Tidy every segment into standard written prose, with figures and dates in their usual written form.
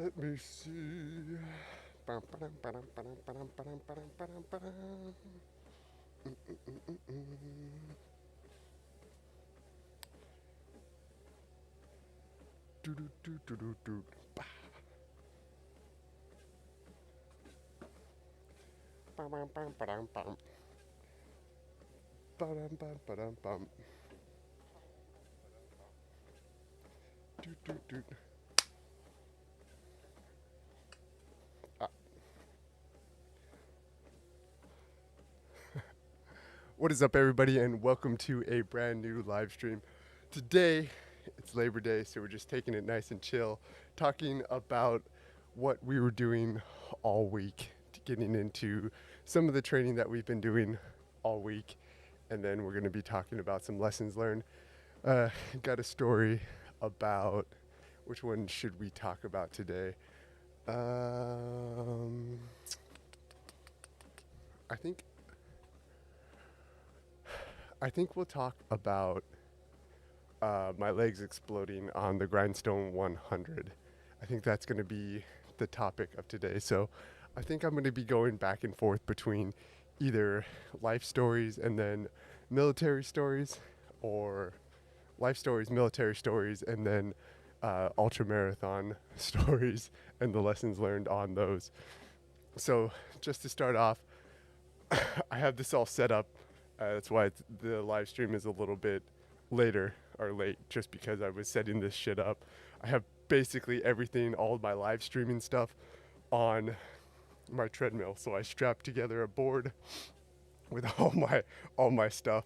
Let me see. Bum, ba-dum, ba-dum, ba-dum, ba-dum, ba-dum, ba-dum, ba-dum, ba-dum. Do, do, do, do, do, do. Bah. Bum, bum, bum, ba-dum, bum. Ba-dum, bum, ba-dum, bum. Do, do, do. Ah. What is up, everybody, and welcome to a brand new live stream. Today, it's Labor Day, so we're just taking it nice and chill, talking about what we were doing all week, getting into some of the training that we've been doing all week, and then we're going to be talking about some lessons learned. Got a story about which one should we talk about today. Um, I think I think we'll talk about my legs exploding on the Grindstone 100. I think that's going to be the topic of today. So I think I'm going to be going back and forth between either life stories and then military stories, or life stories, military stories, and then ultra marathon stories and the lessons learned on those. So just to start off, I have this all set up. That's why the live stream is a little bit later or late, just because I was setting this shit up. I have basically everything, all of my live streaming stuff on my treadmill. So I strapped together a board with all my stuff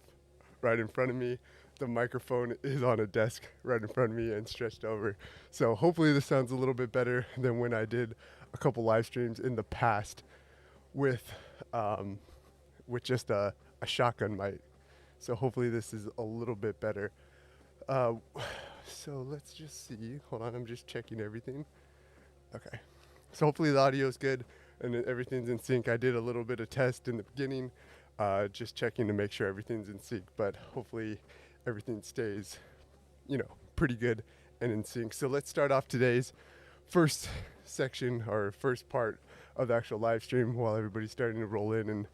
right in front of me. The microphone is on a desk right in front of me and stretched over. So hopefully this sounds a little bit better than when I did a couple live streams in the past with um, just a shotgun mic. So hopefully this is a little bit better. Uh, so let's just see. Hold on, I'm just checking everything. Okay. So hopefully the audio is good and everything's in sync. I did a little bit of test in the beginning, just checking to make sure everything's in sync, but hopefully everything stays, pretty good and in sync. So let's start off today's first section, or first part of the actual live stream, while everybody's starting to roll in and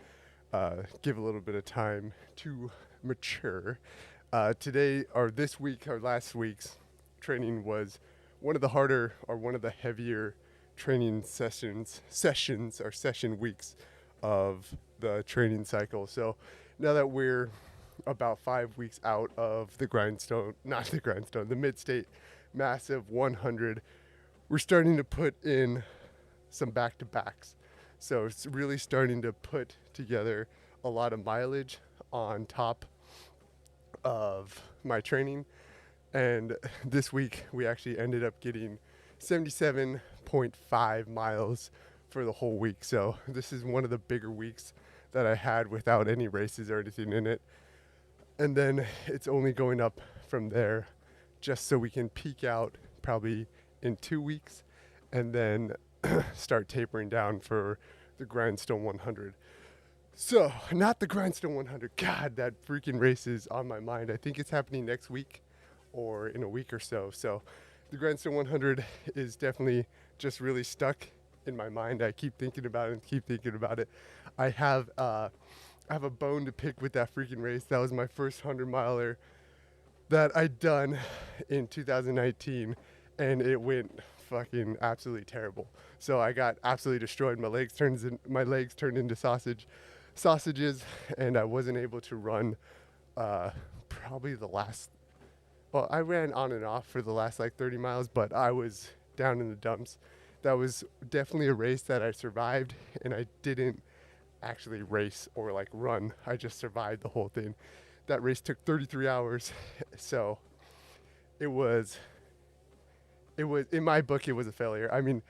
give a little bit of time to mature. Today, or this week, or last week's training was one of the harder, or one of the heavier training session weeks of the training cycle. So now that we're about 5 weeks out of the mid-state massive 100, we're starting to put in some back-to-backs. So it's really starting to put together a lot of mileage on top of my training. And this week we actually ended up getting 77.5 miles for the whole week. So this is one of the bigger weeks that I had without any races or anything in it. And then it's only going up from there, just so we can peak out probably in 2 weeks and then start tapering down for the Grindstone 100. So, not the Grindstone 100. God, that freaking race is on my mind. I think it's happening next week or in a week or so. So, the Grindstone 100 is definitely just really stuck in my mind. I keep thinking about it. I have a bone to pick with that freaking race. That was my first 100 miler that I'd done in 2019, and it went fucking absolutely terrible. So I got absolutely destroyed. My legs turned into sausages, and I wasn't able to run probably the last. Well, I ran on and off for the last like 30 miles, but I was down in the dumps. That was definitely a race that I survived, and I didn't actually race or like run. I just survived the whole thing. That race took 33 hours, so it was in my book it was a failure. I mean,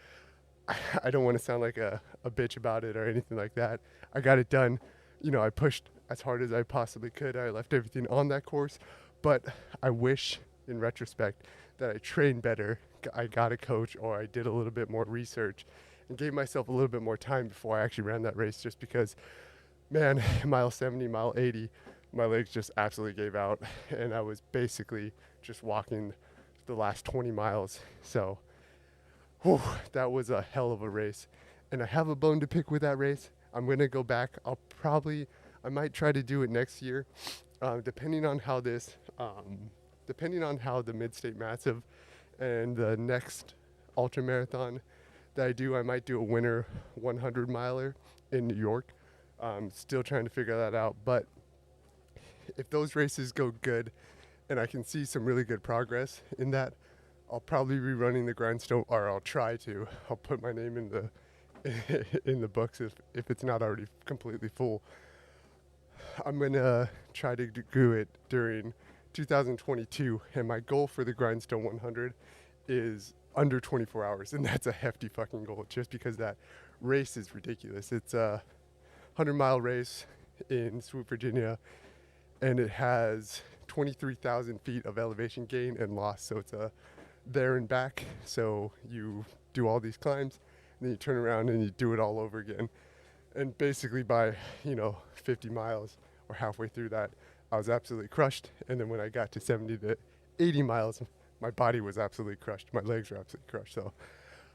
I don't want to sound like a bitch about it or anything like that. I got it done. I pushed as hard as I possibly could. I left everything on that course, but I wish in retrospect that I trained better. I got a coach, or I did a little bit more research and gave myself a little bit more time before I actually ran that race, just because, man, mile 70, mile 80, my legs just absolutely gave out, and I was basically just walking the last 20 miles. So Whew, that was a hell of a race. And I have a bone to pick with that race. I'm going to go back. I might try to do it next year, depending on how depending on how the Mid-State Massive and the next ultra marathon that I do, I might do a winter 100 miler in New York. Still trying to figure that out. But if those races go good and I can see some really good progress in that, I'll probably be running the grindstone, or I'll try to. I'll put my name in the in the books if it's not already completely full. I'm gonna try to do it during 2022, and my goal for the grindstone 100 is under 24 hours, and that's a hefty fucking goal just because that race is ridiculous. It's a 100-mile race in Swoop, Virginia, and it has 23,000 feet of elevation gain and loss, so it's a there and back. So you do all these climbs and then you turn around and you do it all over again. And basically by 50 miles or halfway through that, I was absolutely crushed. And then when I got to 70 to 80 miles, my body was absolutely crushed. My legs were absolutely crushed. So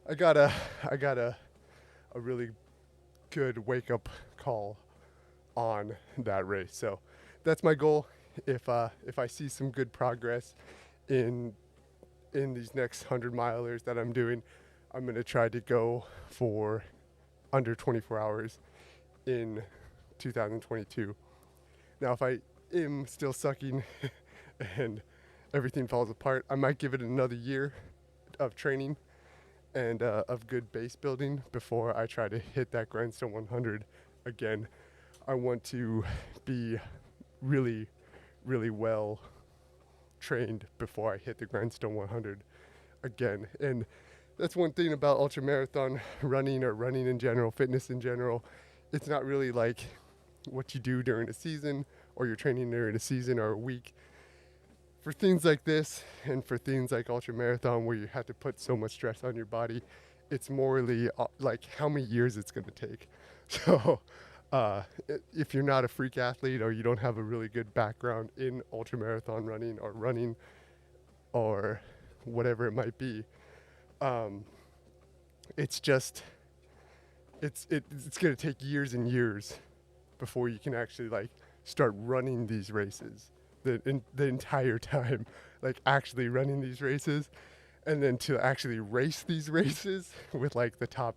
I got a really good wake up call on that race. So that's my goal. If I see some good progress in these next 100 milers that I'm doing, I'm going to try to go for under 24 hours in 2022. Now, if I am still sucking and everything falls apart, I might give it another year of training and of good base building before I try to hit that grindstone 100 again. I want to be really, really well trained before I hit the grindstone 100 again. And that's one thing about ultra marathon running, or running in general, fitness in general. It's not really like what you do during a season or you're training during a season or a week. For things like this and for things like ultra marathon where you have to put so much stress on your body, it's morally like how many years it's going to take. So if you're not a freak athlete or you don't have a really good background in ultramarathon running or whatever it might be, it's going to take years and years before you can actually like start running these races the entire time, like actually running these races. And then to actually race these races with like the top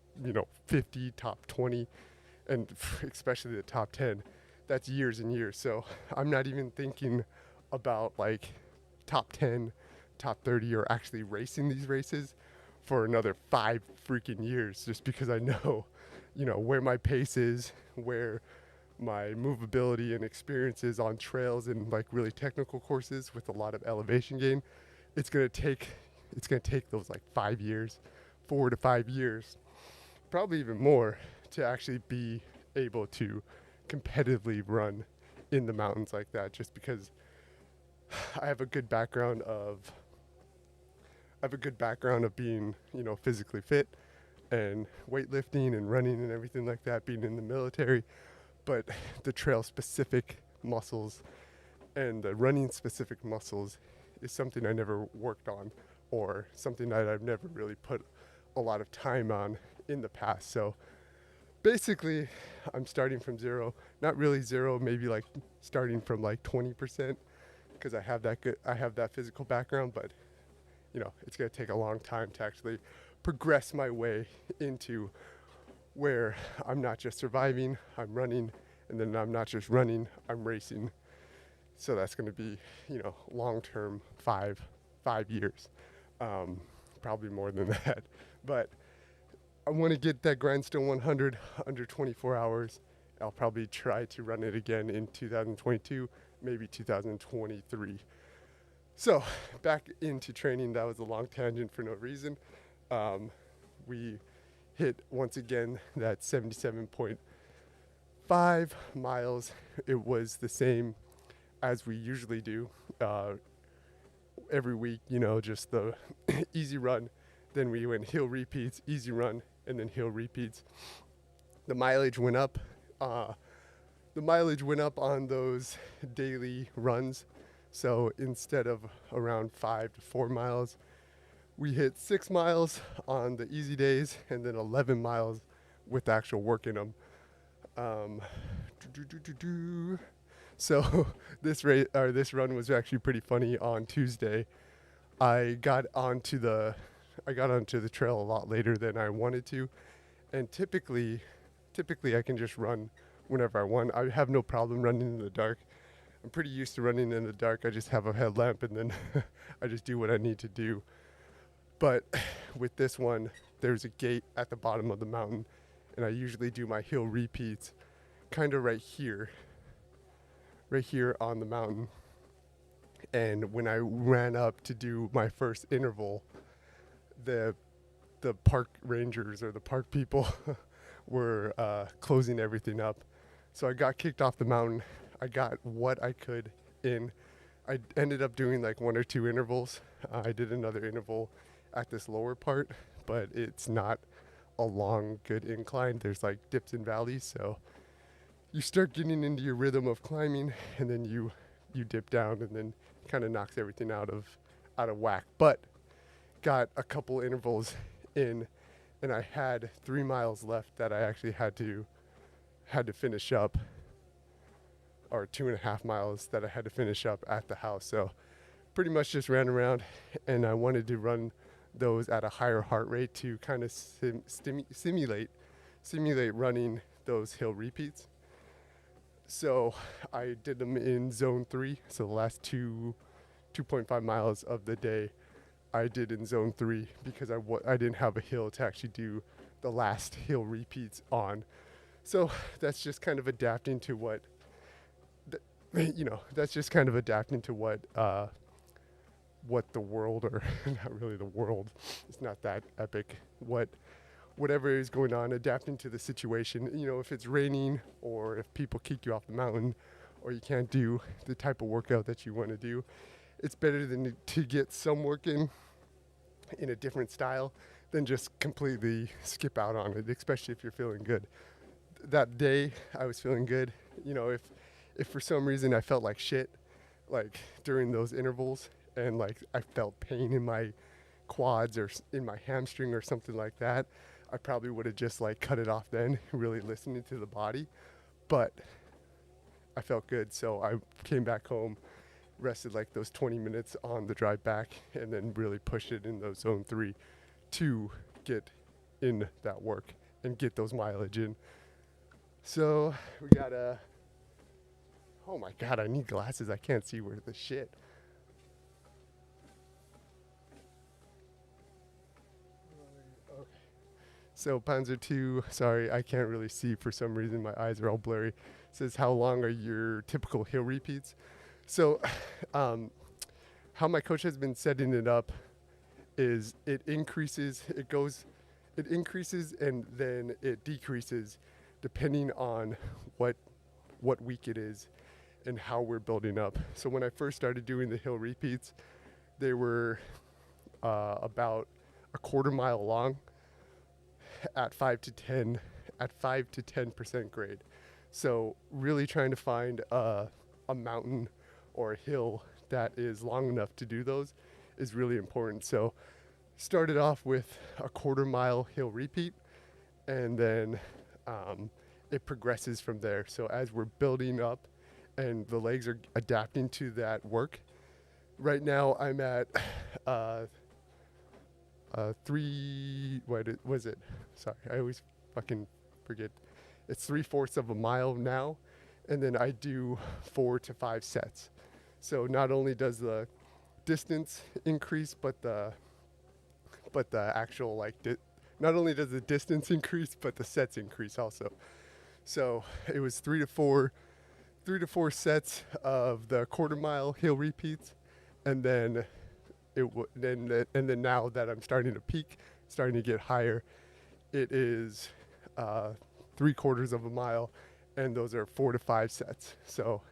50, top 20, and especially the top 10, that's years and years. So I'm not even thinking about like top 10, top 30, or actually racing these races for another 5 freaking years, just because I know, where my pace is, where my movability and experience is on trails and like really technical courses with a lot of elevation gain. It's going to take those like 5 years, 4 to 5 years, probably even more, to actually be able to competitively run in the mountains like that, just because I have a good background of being, physically fit and weightlifting and running and everything like that, being in the military. But the trail specific muscles and the running specific muscles is something I never worked on, or something that I've never really put a lot of time on in the past. So basically I'm starting from zero, not really zero, maybe like starting from like 20%, because I have that physical background, but it's going to take a long time to actually progress my way into where I'm not just surviving, I'm running, and then I'm not just running, I'm racing. So that's going to be, long-term, 5 years, probably more than that. But I want to get that grindstone 100 under 24 hours. I'll probably try to run it again in 2022, maybe 2023. So back into training. That was a long tangent for no reason. We hit once again that 77.5 miles. It was the same as we usually do every week, just the easy run. Then we went hill repeats, easy run, and then hill repeats. The mileage went up. On those daily runs. So instead of around 5 to 4 miles, we hit 6 miles on the easy days and then 11 miles with actual work in them. So this run was actually pretty funny. On Tuesday, I got onto the trail a lot later than I wanted to, and typically I can just run whenever I want. I have no problem running in the dark. I'm pretty used to running in the dark. I just have a headlamp and then I just do what I need to do. But with this one, there's a gate at the bottom of the mountain, and I usually do my hill repeats kind of right here on the mountain. And when I ran up to do my first interval, the park rangers or the park people were closing everything up. So I got kicked off the mountain. I got what I could in. I ended up doing like 1 or 2 intervals. I did another interval at this lower part, but it's not a long, good incline. There's like dips and valleys. So you start getting into your rhythm of climbing, and then you dip down, and then kind of knocks everything out of whack. But got a couple intervals in, and I had 3 miles left that I actually had to finish up, or 2.5 miles that I had to finish up at the house. So pretty much just ran around, and I wanted to run those at a higher heart rate to kind of simulate running those hill repeats. So I did them in zone 3. So the last 2.5 miles of the day I did in zone 3 because I didn't have a hill to actually do the last hill repeats on. So that's just kind of adapting to what what the world, or not really the world, it's not that epic, whatever is going on, adapting to the situation. If it's raining, or if people kick you off the mountain, or you can't do the type of workout that you want to do, it's better than to get some work in a different style than just completely skip out on it, especially if you're feeling good. That day I was feeling good. If for some reason I felt like shit, like during those intervals, and like I felt pain in my quads or in my hamstring or something like that, I probably would have just like cut it off then, really listening to the body. But I felt good, so I came back home, rested like those 20 minutes on the drive back, and then really pushed it in those zone 3 to get in that work and get those mileage in. So we got oh my god, I need glasses. I can't see where the shit. Okay. So Panzer 2, sorry, I can't really see for some reason. My eyes are all blurry. It says, how long are your typical hill repeats? So how my coach has been setting it up is it increases and then it decreases depending on what week it is and how we're building up. So when I first started doing the hill repeats, they were about a quarter mile long at 5 to 10% grade. So really trying to find a mountain or a hill that is long enough to do those is really important. So started off with a quarter mile hill repeat, and then it progresses from there. So as we're building up and the legs are adapting to that work, right now I'm at 3/4 of a mile now, and then I do 4 to 5 sets. So not only does the distance increase, but the actual not only does the distance increase, but the sets increase also. So it was 3 to 4 sets of the quarter mile hill repeats, and then now that I'm starting to peak, starting to get higher, it is 3/4 of a mile, and those are 4 to 5 sets. So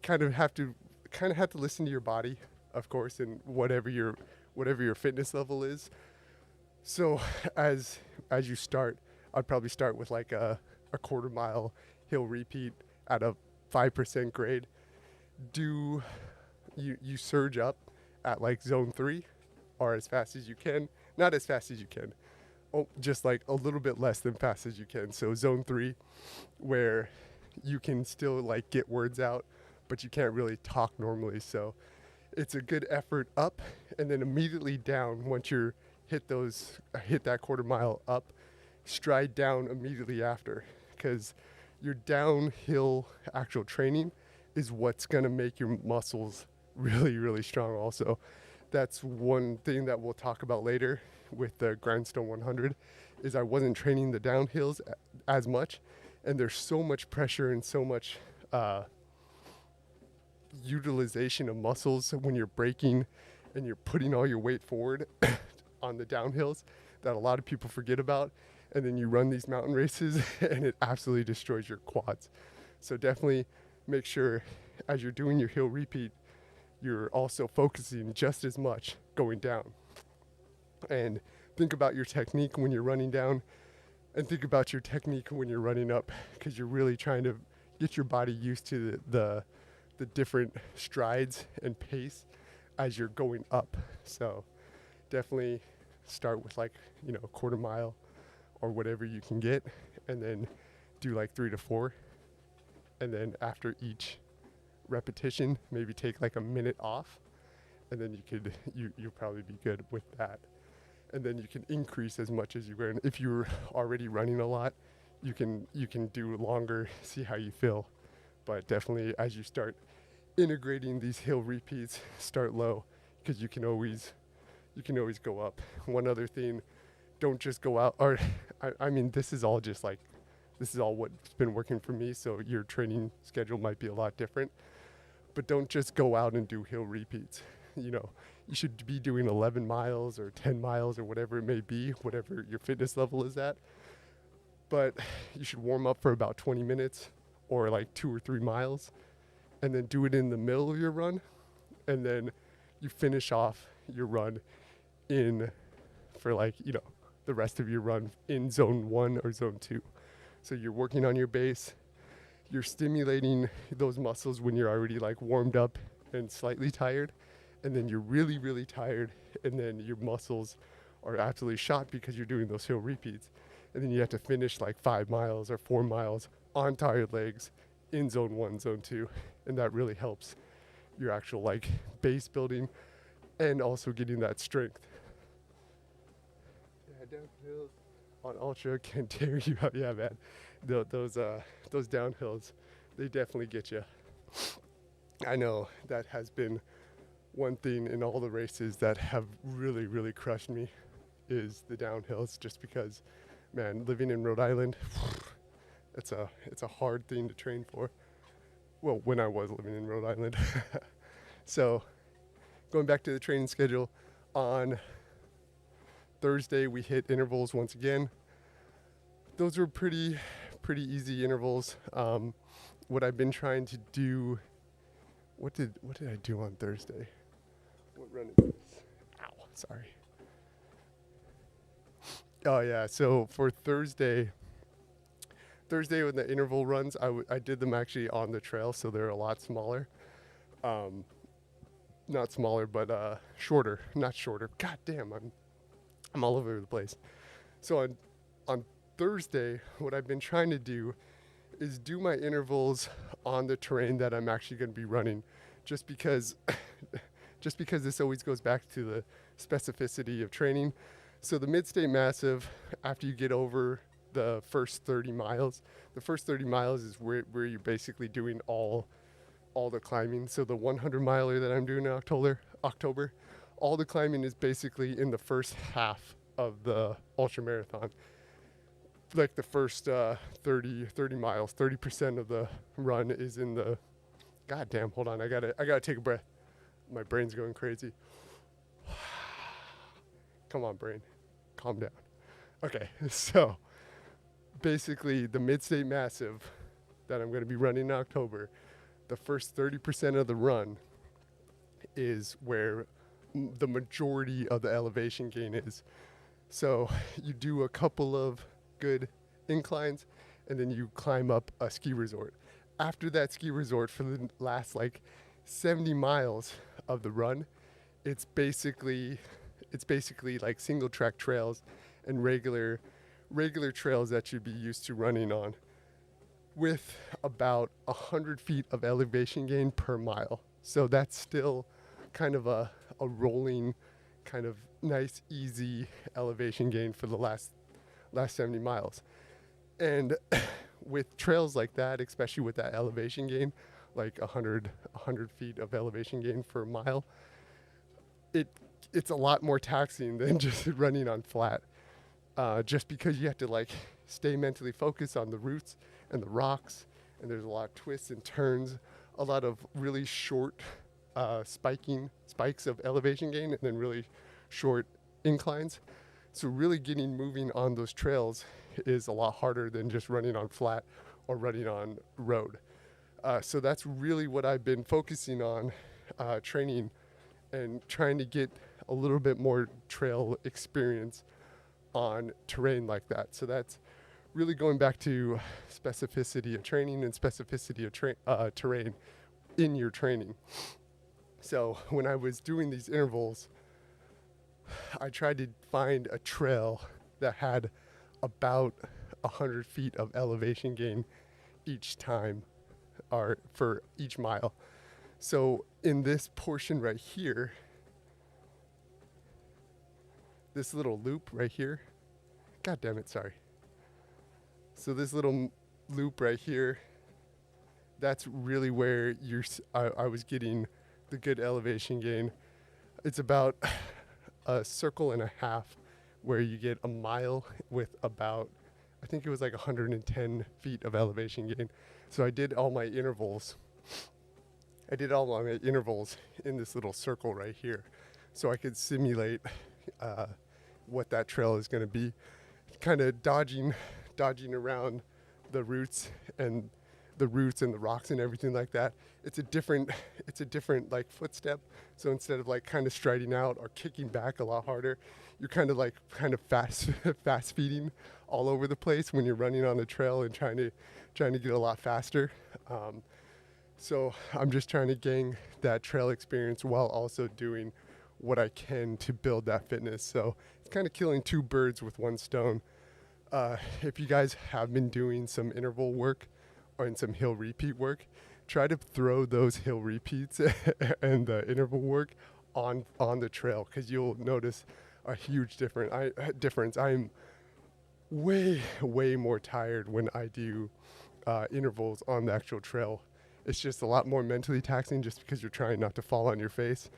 kind of have to listen to your body, of course, and whatever your fitness level is. So as you start, I'd probably start with like a quarter mile hill repeat at a 5% grade. You surge up at like zone 3 are as fast as you can. Not as fast as you can. Oh, just like a little bit less than fast as you can. So zone 3, where you can still like get words out, but you can't really talk normally. So it's a good effort up, and then immediately down. Once you're hit that quarter mile up, stride down immediately after, because your downhill actual training is what's going to make your muscles really, really strong. Also, that's one thing that we'll talk about later with the Grindstone 100, is I wasn't training the downhills as much, and there's so much pressure and so much utilization of muscles when you're braking and you're putting all your weight forward on the downhills that a lot of people forget about. And then you run these mountain races and it absolutely destroys your quads. So definitely make sure as you're doing your hill repeat, you're also focusing just as much going down. And think about your technique when you're running down, and think about your technique when you're running up, because you're really trying to get your body used to the different strides and pace as you're going up. So definitely start with like, a quarter mile or whatever you can get, and then do like 3 to 4. And then after each repetition, maybe take like a minute off, and then you'll probably be good with that. And then you can increase as much as you can. If you're already running a lot, you can do longer, see how you feel. But definitely as you start integrating these hill repeats, start low, because you can always go up. One other thing, don't just go out, or I mean, this is all what's been working for me, so your training schedule might be a lot different. But don't just go out and do hill repeats. You should be doing 11 miles or 10 miles or whatever it may be, whatever your fitness level is at. But you should warm up for about 20 minutes or like 2 or 3 miles, and then do it in the middle of your run. And then you finish off your run for like, the rest of your run in zone 1 or zone 2. So you're working on your base, you're stimulating those muscles when you're already like warmed up and slightly tired, and then you're really, really tired, and then your muscles are absolutely shot because you're doing those hill repeats. And then you have to finish like 5 miles or 4 miles on tired legs in zone 1, zone 2, and that really helps your actual like base building and also getting that strength. Yeah, downhill on ultra can tear you up. Yeah, man, those downhills, they definitely get you. I know that has been one thing in all the races that have really, really crushed me, is the downhills, just because, man, living in Rhode Island, it's a hard thing to train for. Well, when I was living in Rhode Island. So going back to the training schedule, on Thursday we hit intervals once again. Those were pretty easy intervals. What I've been trying to do, what did I do on Thursday? What run is this? Ow, sorry. Oh yeah, so for Thursday with the interval runs, I did them actually on the trail, so they're a lot smaller. Not smaller, but shorter. Not shorter. God damn, I'm all over the place. So on Thursday, what I've been trying to do is do my intervals on the terrain that I'm actually going to be running, just because this always goes back to the specificity of training. So the Mid-State Massive, after you get over the first 30 miles is where you're basically doing all the climbing. So the 100 miler that I'm doing in October, all the climbing is basically in the first half of the ultra marathon. Like the first 30 miles, 30% of the run is in the, goddamn, hold on, I gotta take a breath. My brain's going crazy. Come on, brain, calm down. Okay, so basically the Mid-State Massive that I'm gonna be running in October, the first 30% of the run is where the majority of the elevation gain is. So you do a couple of good inclines, and then you climb up a ski resort. After that ski resort, for the last like 70 miles of the run, it's basically it's basically like single track trails and regular trails that you'd be used to running on, with about 100 feet of elevation gain per mile. So that's still kind of a rolling, kind of nice, easy elevation gain for the last 70 miles. And with trails like that, especially with that elevation gain, like 100 feet of elevation gain for a mile, it's a lot more taxing than just running on flat. Just because you have to like stay mentally focused on the roots and the rocks, and there's a lot of twists and turns, a lot of really short spikes of elevation gain, and then really short inclines. So really getting moving on those trails is a lot harder than just running on flat or running on road. So that's really what I've been focusing on, training and trying to get a little bit more trail experience on terrain like that. So that's really going back to specificity of training and specificity of terrain in your training. So when I was doing these intervals, I tried to find a trail that had about 100 feet of elevation gain each time, or for each mile. So in this portion right here, this little loop right here, God damn it, sorry. So this little loop right here, that's really where I was getting the good elevation gain. It's about a circle and a half where you get a mile with about, I think it was like 110 feet of elevation gain. So I did all my intervals in this little circle right here, so I could simulate what that trail is going to be, kind of dodging around the roots and the rocks and everything like that. It's a different like footstep. So instead of like kind of striding out or kicking back a lot harder, you're kind of fast feeding all over the place when you're running on a trail and trying to get a lot faster. So I'm just trying to gain that trail experience while also doing what I can to build that fitness. So it's kind of killing two birds with one stone. If you guys have been doing some interval work and some hill repeat work, try to throw those hill repeats and the interval work on the trail, because you'll notice a huge difference. I'm way more tired when I do intervals on the actual trail. It's just a lot more mentally taxing, just because you're trying not to fall on your face,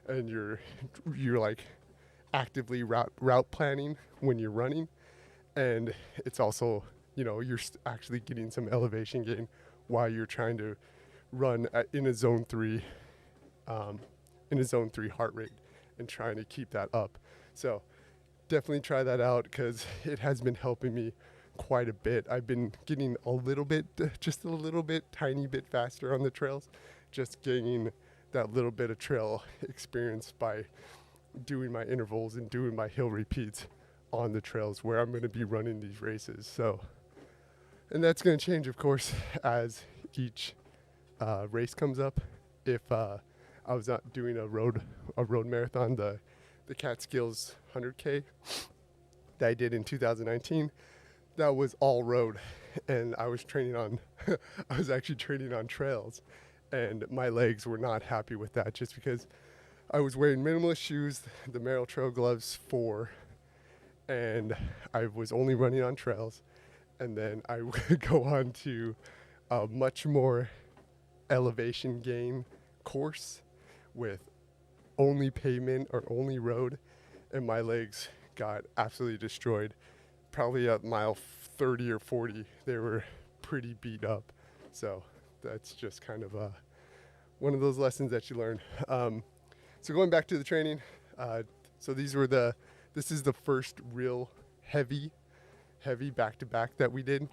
and you're like actively route planning when you're running. And it's also, you're actually getting some elevation gain while you're trying to run in a zone 3 heart rate and trying to keep that up. So definitely try that out, because it has been helping me quite a bit. I've been getting just a little bit, tiny bit faster on the trails, just gaining that little bit of trail experience by doing my intervals and doing my hill repeats on the trails where I'm going to be running these races. So, and that's going to change, of course, as each race comes up. If I was not doing a road marathon, the Catskills 100K that I did in 2019, that was all road, and I was actually training on trails, and my legs were not happy with that, just because I was wearing minimalist shoes, the Merrell Trail Gloves 4, and I was only running on trails. And then I would go on to a much more elevation gain course with only pavement or only road, and my legs got absolutely destroyed. Probably at mile 30 or 40, they were pretty beat up. So that's just kind of one of those lessons that you learn. So going back to the training, so this is the first real heavy back-to-back that we did.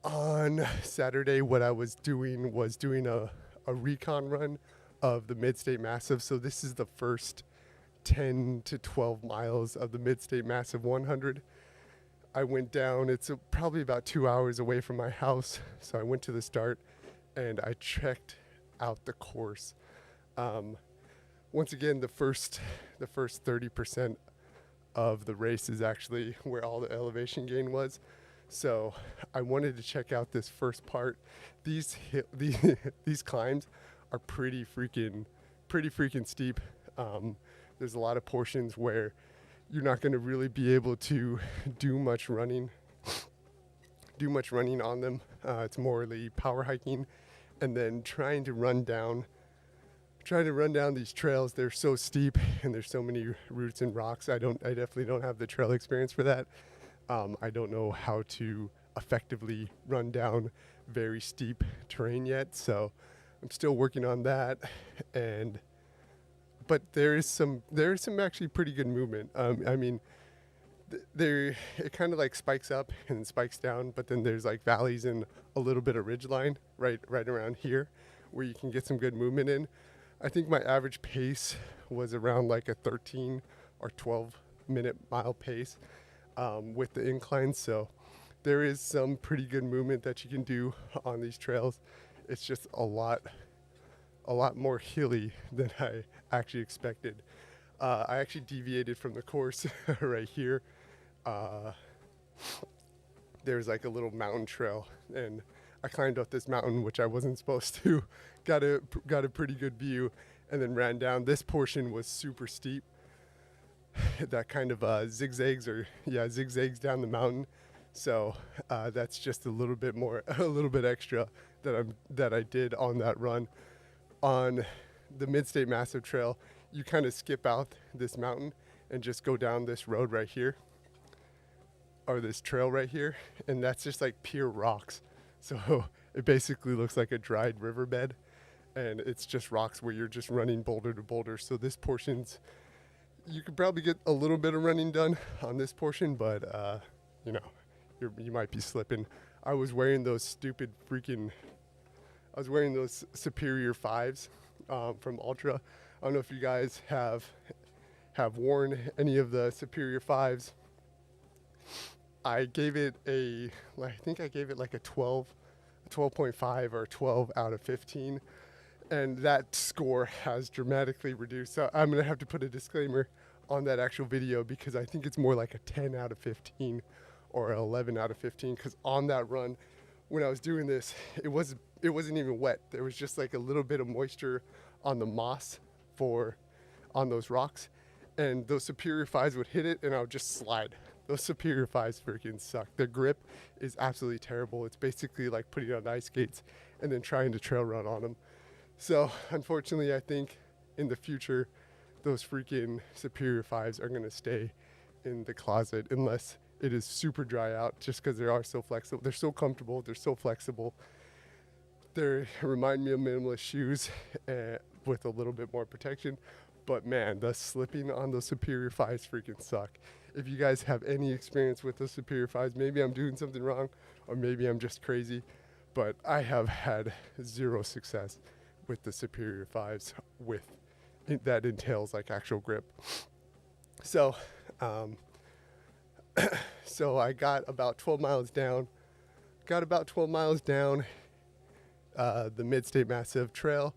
On Saturday, what I was doing was doing a recon run of the Mid-State Massive. So this is the first 10 to 12 miles of the Mid-State Massive 100. I went down, it's probably about 2 hours away from my house. So I went to the start and I checked out the course. once again, the first 30% of the race is actually where all the elevation gain was. So I wanted to check out this first part. These these climbs are pretty freaking steep. There's a lot of portions where you're not going to really be able to do much running on them. It's morely power hiking, and then trying to run down these trails. They're so steep and there's so many roots and rocks. I definitely don't have the trail experience for that. I don't know how to effectively run down very steep terrain yet, so I'm still working on that. But there is some actually pretty good movement. I mean, it kind of like spikes up and spikes down, but then there's like valleys and a little bit of ridgeline right around here where you can get some good movement in. I think my average pace was around like a 13 or 12 minute mile pace with the inclines. So there is some pretty good movement that you can do on these trails. It's just a lot more hilly than I actually expected. I actually deviated from the course right here. There's like a little mountain trail, and I climbed up this mountain, which I wasn't supposed to. Got a pretty good view, and then ran down. This portion was super steep. That kind of zigzags down the mountain. So that's just a little bit extra that I did on that run. On the Mid-State Massive Trail, you kind of skip out this mountain and just go down this road right here, or this trail right here, and that's just like pure rocks. So it basically looks like a dried riverbed, and it's just rocks where you're just running boulder to boulder. So this portion's, you could probably get a little bit of running done on this portion, but you might be slipping. I was wearing those Superior 5s from Ultra. I don't know if you guys have worn any of the Superior 5s. I gave it I think I gave it like a 12.5 or 12 out of 15. And that score has dramatically reduced. So I'm going to have to put a disclaimer on that actual video, because I think it's more like a 10 out of 15 or 11 out of 15. Because on that run, when I was doing this, it wasn't even wet. There was just like a little bit of moisture on the moss on those rocks. And those Superior 5s would hit it and I would just slide. Those Superior 5s freaking suck. Their grip is absolutely terrible. It's basically like putting on ice skates and then trying to trail run on them. So unfortunately, I think in the future, those freaking Superior 5s are going to stay in the closet unless it is super dry out, just because they are so flexible. They're so comfortable. They're so flexible. They remind me of minimalist shoes with a little bit more protection. But man, the slipping on those Superior 5s freaking suck. If you guys have any experience with those Superior 5s, maybe I'm doing something wrong, or maybe I'm just crazy, but I have had zero success with the Superior 5s that entails like actual grip. So I got about 12 miles down the Mid-State Massive Trail,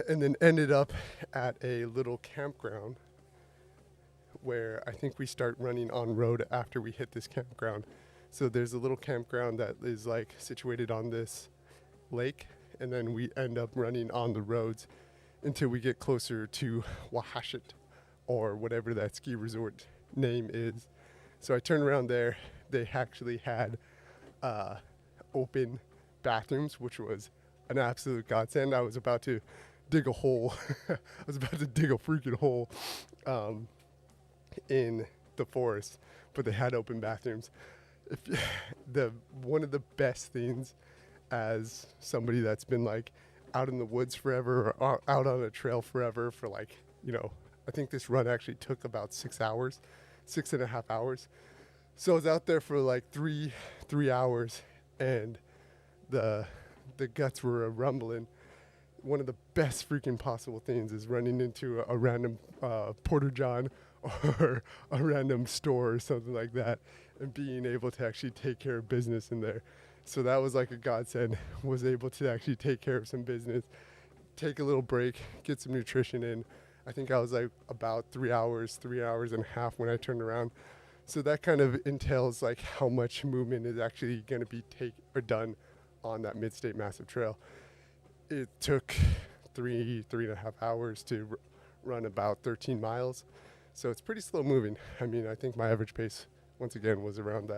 and then ended up at a little campground where I think we start running on road after we hit this campground. So there's a little campground that is like situated on this lake, and then we end up running on the roads until we get closer to Wahashet, or whatever that ski resort name is. So I turned around there. They actually had open bathrooms, which was an absolute godsend. I was about to dig a hole. I was about to dig a freaking hole in the forest, but they had open bathrooms. One of the best things, as somebody that's been like out in the woods forever, or out on a trail forever for like, I think this run actually took about 6.5 hours. So I was out there for like three hours, and the guts were rumbling. One of the best freaking possible things is running into a random Porter John or a random store or something like that, and being able to actually take care of business in there. So that was like a godsend. Was able to actually take care of some business, take a little break, get some nutrition in. I think I was like about 3 hours and a half when I turned around. So that kind of entails like how much movement is actually going to be done on that Mid-State Massive Trail. It took 3.5 hours to run about 13 miles. So it's pretty slow moving. I mean, I think my average pace, once again, was around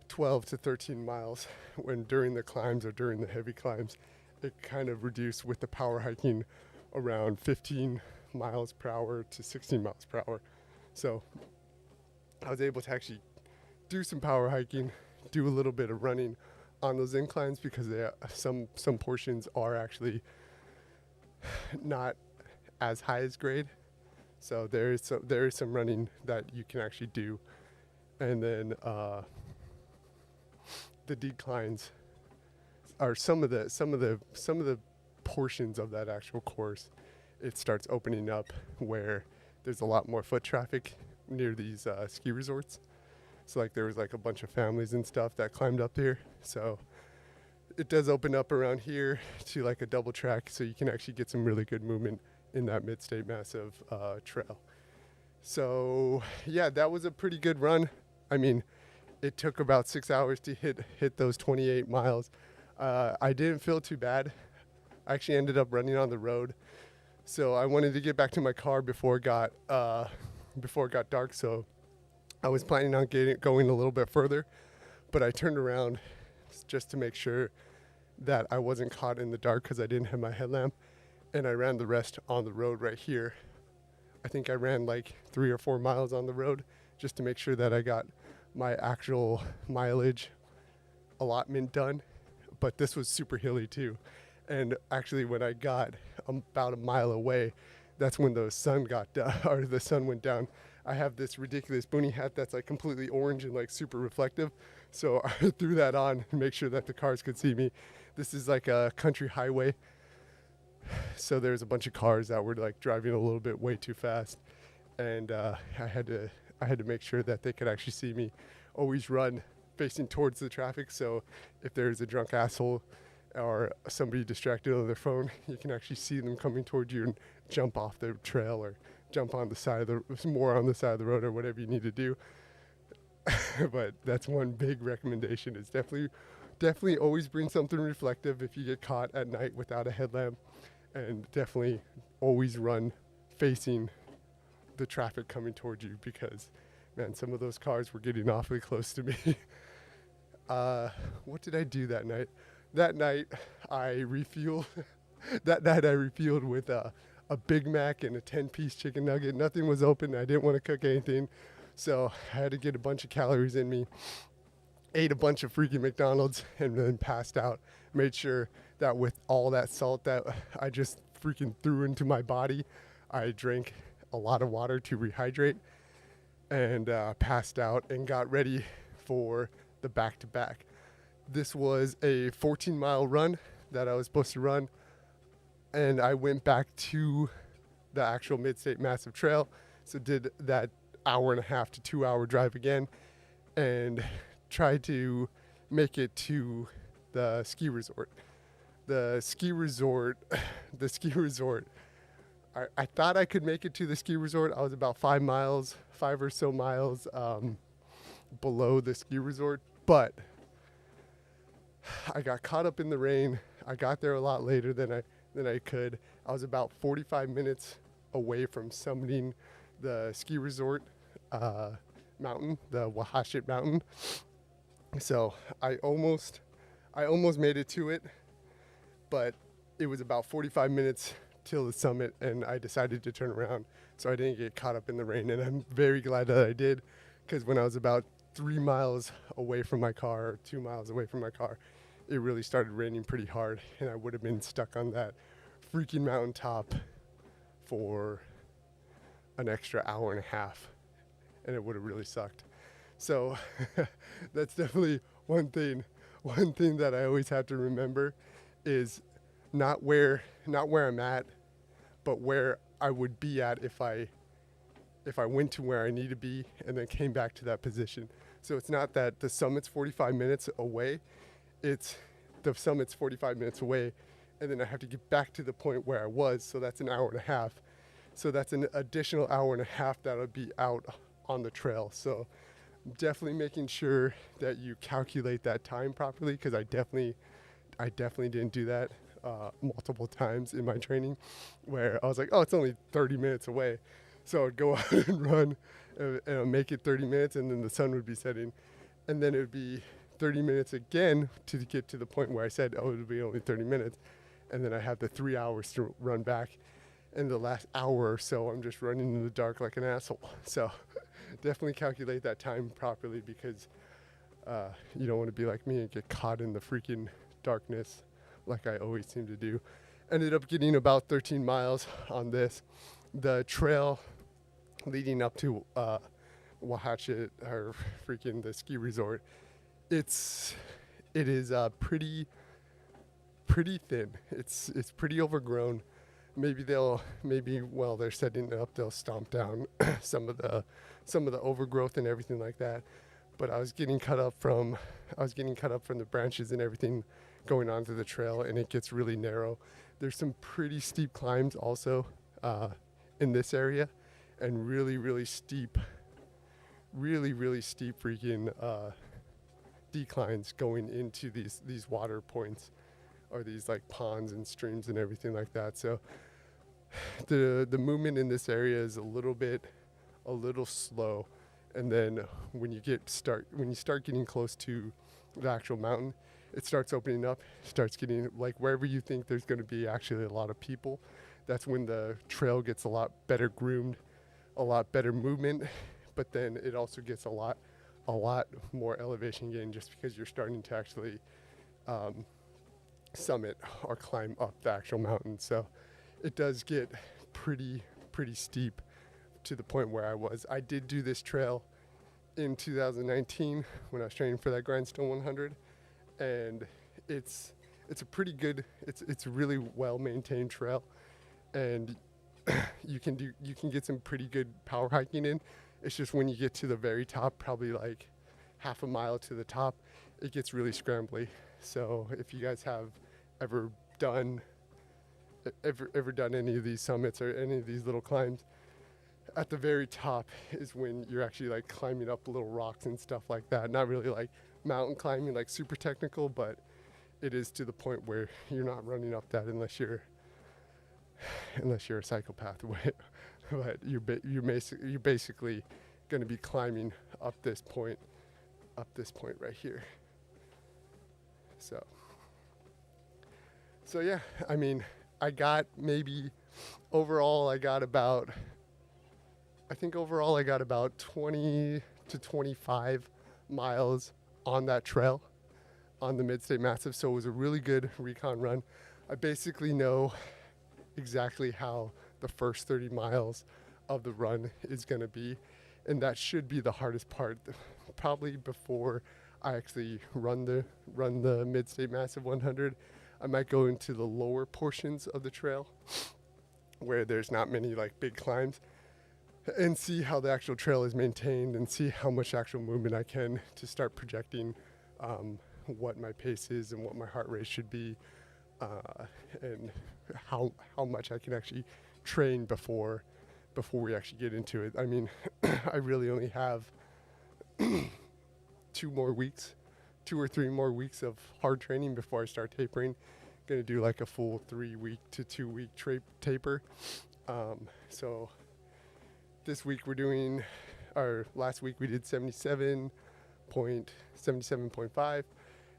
12 to 13 miles, when during the climbs or during the heavy climbs, it kind of reduced with the power hiking around 15 miles per hour to 16 miles per hour. So I was able to actually do some power hiking, do a little bit of running on those inclines, because some portions are actually not as high as grade. So there is some running that you can actually do. And then the declines are some of the portions of that actual course. It starts opening up where there's a lot more foot traffic near these ski resorts. So like there was like a bunch of families and stuff that climbed up here. So it does open up around here to like a double track, so you can actually get some really good movement in that Mid-State Massive Trail. So yeah, that was a pretty good run. I mean, it took about 6 hours to hit those 28 miles. I didn't feel too bad. I actually ended up running on the road. So I wanted to get back to my car before it got dark. So I was planning on going a little bit further, but I turned around just to make sure that I wasn't caught in the dark, because I didn't have my headlamp, and I ran the rest on the road right here. I think I ran like 3 or 4 miles on the road just to make sure that I got my actual mileage allotment done. But this was super hilly too. And actually when I got about a mile away, that's when the sun went down. I have this ridiculous boonie hat that's like completely orange and like super reflective. So I threw that on to make sure that the cars could see me. This is like a country highway. So there's a bunch of cars that were like driving a little bit way too fast. And I had to make sure that they could actually see me. Always run facing towards the traffic. So if there's a drunk asshole or somebody distracted on their phone, you can actually see them coming towards you and jump off the trail or jump on the side of the road, or whatever you need to do. But that's one big recommendation, is definitely always bring something reflective if you get caught at night without a headlamp, and definitely always run facing the traffic coming towards you, because man, some of those cars were getting awfully close to me. What did I do that night? That night I refueled. That night I refueled with a Big Mac and a 10-piece chicken nugget. Nothing was open. I didn't want to cook anything, so I had to get a bunch of calories in me. Ate a bunch of freaking McDonald's and then passed out. Made sure that with all that salt that I just freaking threw into my body, I drank a lot of water to rehydrate, and passed out and got ready for the back-to-back. This was a 14-mile run that I was supposed to run, and I went back to the actual Mid-State Massive Trail, so did that 1.5 to 2 hour drive again, and tried to make it to the ski resort. The ski resort, I thought I could make it to the ski resort. I was about 5 or so miles below the ski resort, but I got caught up in the rain. I got there a lot later than I could. I was about 45 minutes away from summiting the ski resort mountain, the Wahashit Mountain. So I almost made it to it, but it was about 45 minutes till the summit, and I decided to turn around so I didn't get caught up in the rain. And I'm very glad that I did, because when I was about 3 miles away from my car, or 2 miles away from my car, it really started raining pretty hard, and I would have been stuck on that freaking mountaintop for an extra 1.5 hours, and it would have really sucked. So that's definitely one thing that I always have to remember, is not where I'm at, but where I would be at if I went to where I need to be and then came back to that position. So it's not that the summit's 45 minutes away, it's the summit's 45 minutes away and then I have to get back to the point where I was, so that's an hour and a half. So that's an additional hour and a half that'll be out on the trail. So definitely making sure that you calculate that time properly, because I definitely didn't do that multiple times in my training, where I was like, oh, it's only 30 minutes away. So I'd go out and run and I'll make it 30 minutes, and then the sun would be setting, and then it would be 30 minutes again to get to the point where I said, oh, it'll be only 30 minutes. And then I have the 3 hours to run back. And the last hour or so, I'm just running in the dark like an asshole. So definitely calculate that time properly, because you don't want to be like me and get caught in the freaking darkness like I always seem to do. Ended up getting about 13 miles on this. The trail leading up to Wahachet, or freaking the ski resort, it is pretty thin. It's pretty overgrown. While they're setting it up, they'll stomp down some of the overgrowth and everything like that. But I was getting cut up from the branches and everything going onto the trail, and it gets really narrow. There's some pretty steep climbs also in this area, and really steep freaking declines going into these water points, or these like ponds and streams and everything like that. So the movement in this area is a little slow, and then when you start getting close to the actual mountain, it starts opening up, starts getting like wherever you think there's going to be actually a lot of people, that's when the trail gets a lot better groomed, a lot better movement, but then it also gets a lot more elevation gain, just because you're starting to actually summit or climb up the actual mountain. So it does get pretty steep to the point where I did do this trail in 2019 when I was training for that Grindstone 100, and it's a really well maintained trail, and you can get some pretty good power hiking in. It's just when you get to the very top, probably like half a mile to the top, it gets really scrambly. So if you guys have ever done any of these summits or any of these little climbs, at the very top is when you're actually like climbing up little rocks and stuff like that. Not really like mountain climbing, like super technical, but it is to the point where you're not running up that unless you're a psychopath. But you're basically going to be climbing up this point right here. So yeah, I mean, I got overall I got about 20 to 25 miles on that trail on the Mid-State Massive. So it was a really good recon run. I basically know exactly how the first 30 miles of the run is going to be, and that should be the hardest part, probably before I actually run the Mid-State Massive 100. I might go into the lower portions of the trail where there's not many like big climbs, and see how the actual trail is maintained, and see how much actual movement I can, to start projecting what my pace is and what my heart rate should be, and how much I can actually train before we actually get into it. I mean, I really only have 2 or 3 more weeks of hard training before I start tapering. Gonna do like a full 3-week to 2-week taper. So this week last week we did 77.5.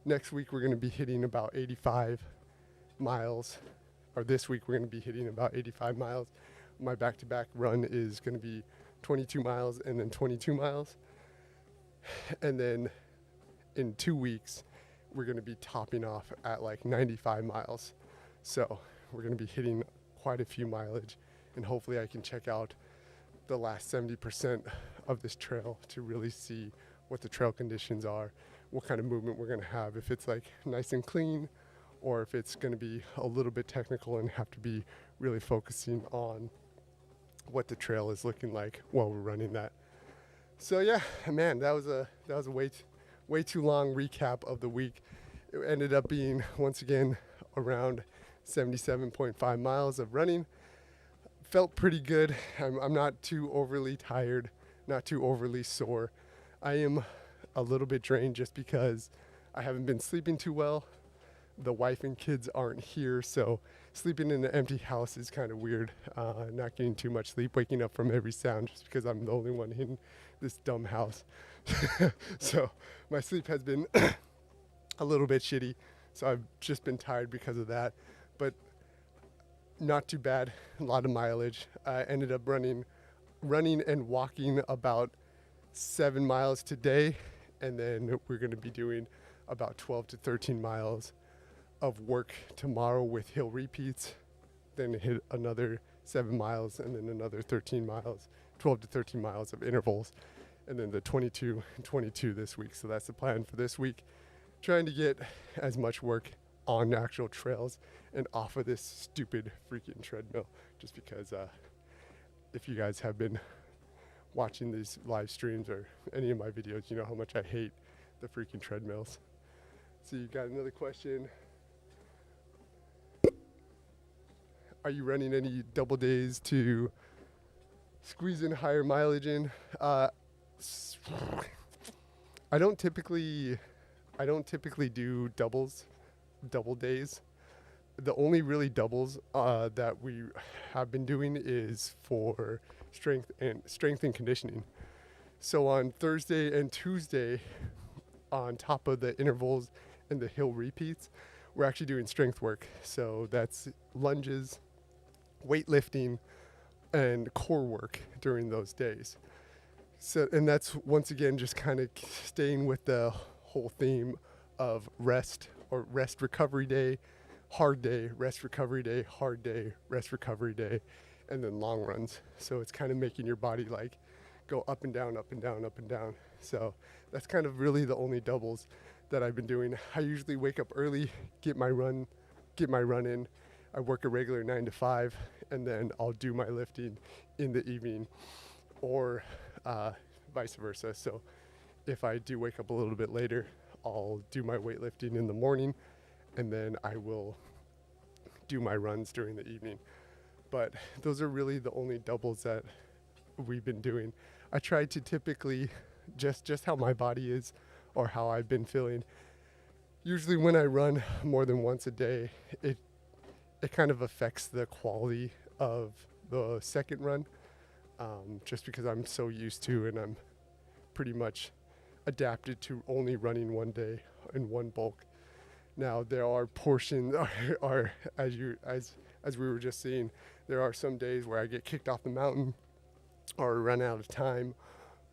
Next week we're gonna be hitting about 85 miles, or this week we're gonna be hitting about 85 miles. My back-to-back run is gonna be 22 miles and then 22 miles. And then in 2 weeks, we're going to be topping off at like 95 miles. So we're going to be hitting quite a few mileage, and hopefully I can check out the last 70% of this trail to really see what the trail conditions are, what kind of movement we're going to have, if it's like nice and clean, or if it's going to be a little bit technical and have to be really focusing on what the trail is looking like while we're running that. So yeah, man, that was a way too long recap of the week. It ended up being, once again, around 77.5 miles of running. Felt pretty good. I'm not too overly tired, not too overly sore. I am a little bit drained just because I haven't been sleeping too well. The wife and kids aren't here, so sleeping in an empty house is kind of weird. Not getting too much sleep, waking up from every sound just because I'm the only one in this dumb house. So my sleep has been a little bit shitty, so I've just been tired because of that, but not too bad. A lot of mileage. I ended up running and walking about 7 miles today, and then we're going to be doing about 12 to 13 miles of work tomorrow with hill repeats, then hit another 7 miles, and then another 13 miles, 12 to 13 miles of intervals, and then the 22 this week. So that's the plan for this week, trying to get as much work on actual trails and off of this stupid freaking treadmill, just because if you guys have been watching these live streams or any of my videos, you know how much I hate the freaking treadmills. So you got another question. Are you running any double days to squeeze in higher mileage in? I don't typically do double days. The only really doubles that we have been doing is for strength and conditioning. So on Thursday and Tuesday, on top of the intervals and the hill repeats, we're actually doing strength work. So that's lunges, weightlifting, and core work during those days. So, and that's once again just kind of staying with the whole theme of rest, or rest recovery day, hard day, rest recovery day, hard day, rest recovery day, and then long runs. So it's kind of making your body like go up and down, up and down, up and down. So that's kind of really the only doubles that I've been doing. I usually wake up early, get my run in. I work a regular 9 to 5, and then I'll do my lifting in the evening, or vice versa. So if I do wake up a little bit later, I'll do my weightlifting in the morning, and then I will do my runs during the evening. But those are really the only doubles that we've been doing. I try to typically just how my body is, or how I've been feeling. Usually when I run more than once a day, it kind of affects the quality of the second run, just because I'm so used to, and I'm pretty much adapted to only running one day in one bulk. Now there are portions, as we were just seeing, there are some days where I get kicked off the mountain, or run out of time,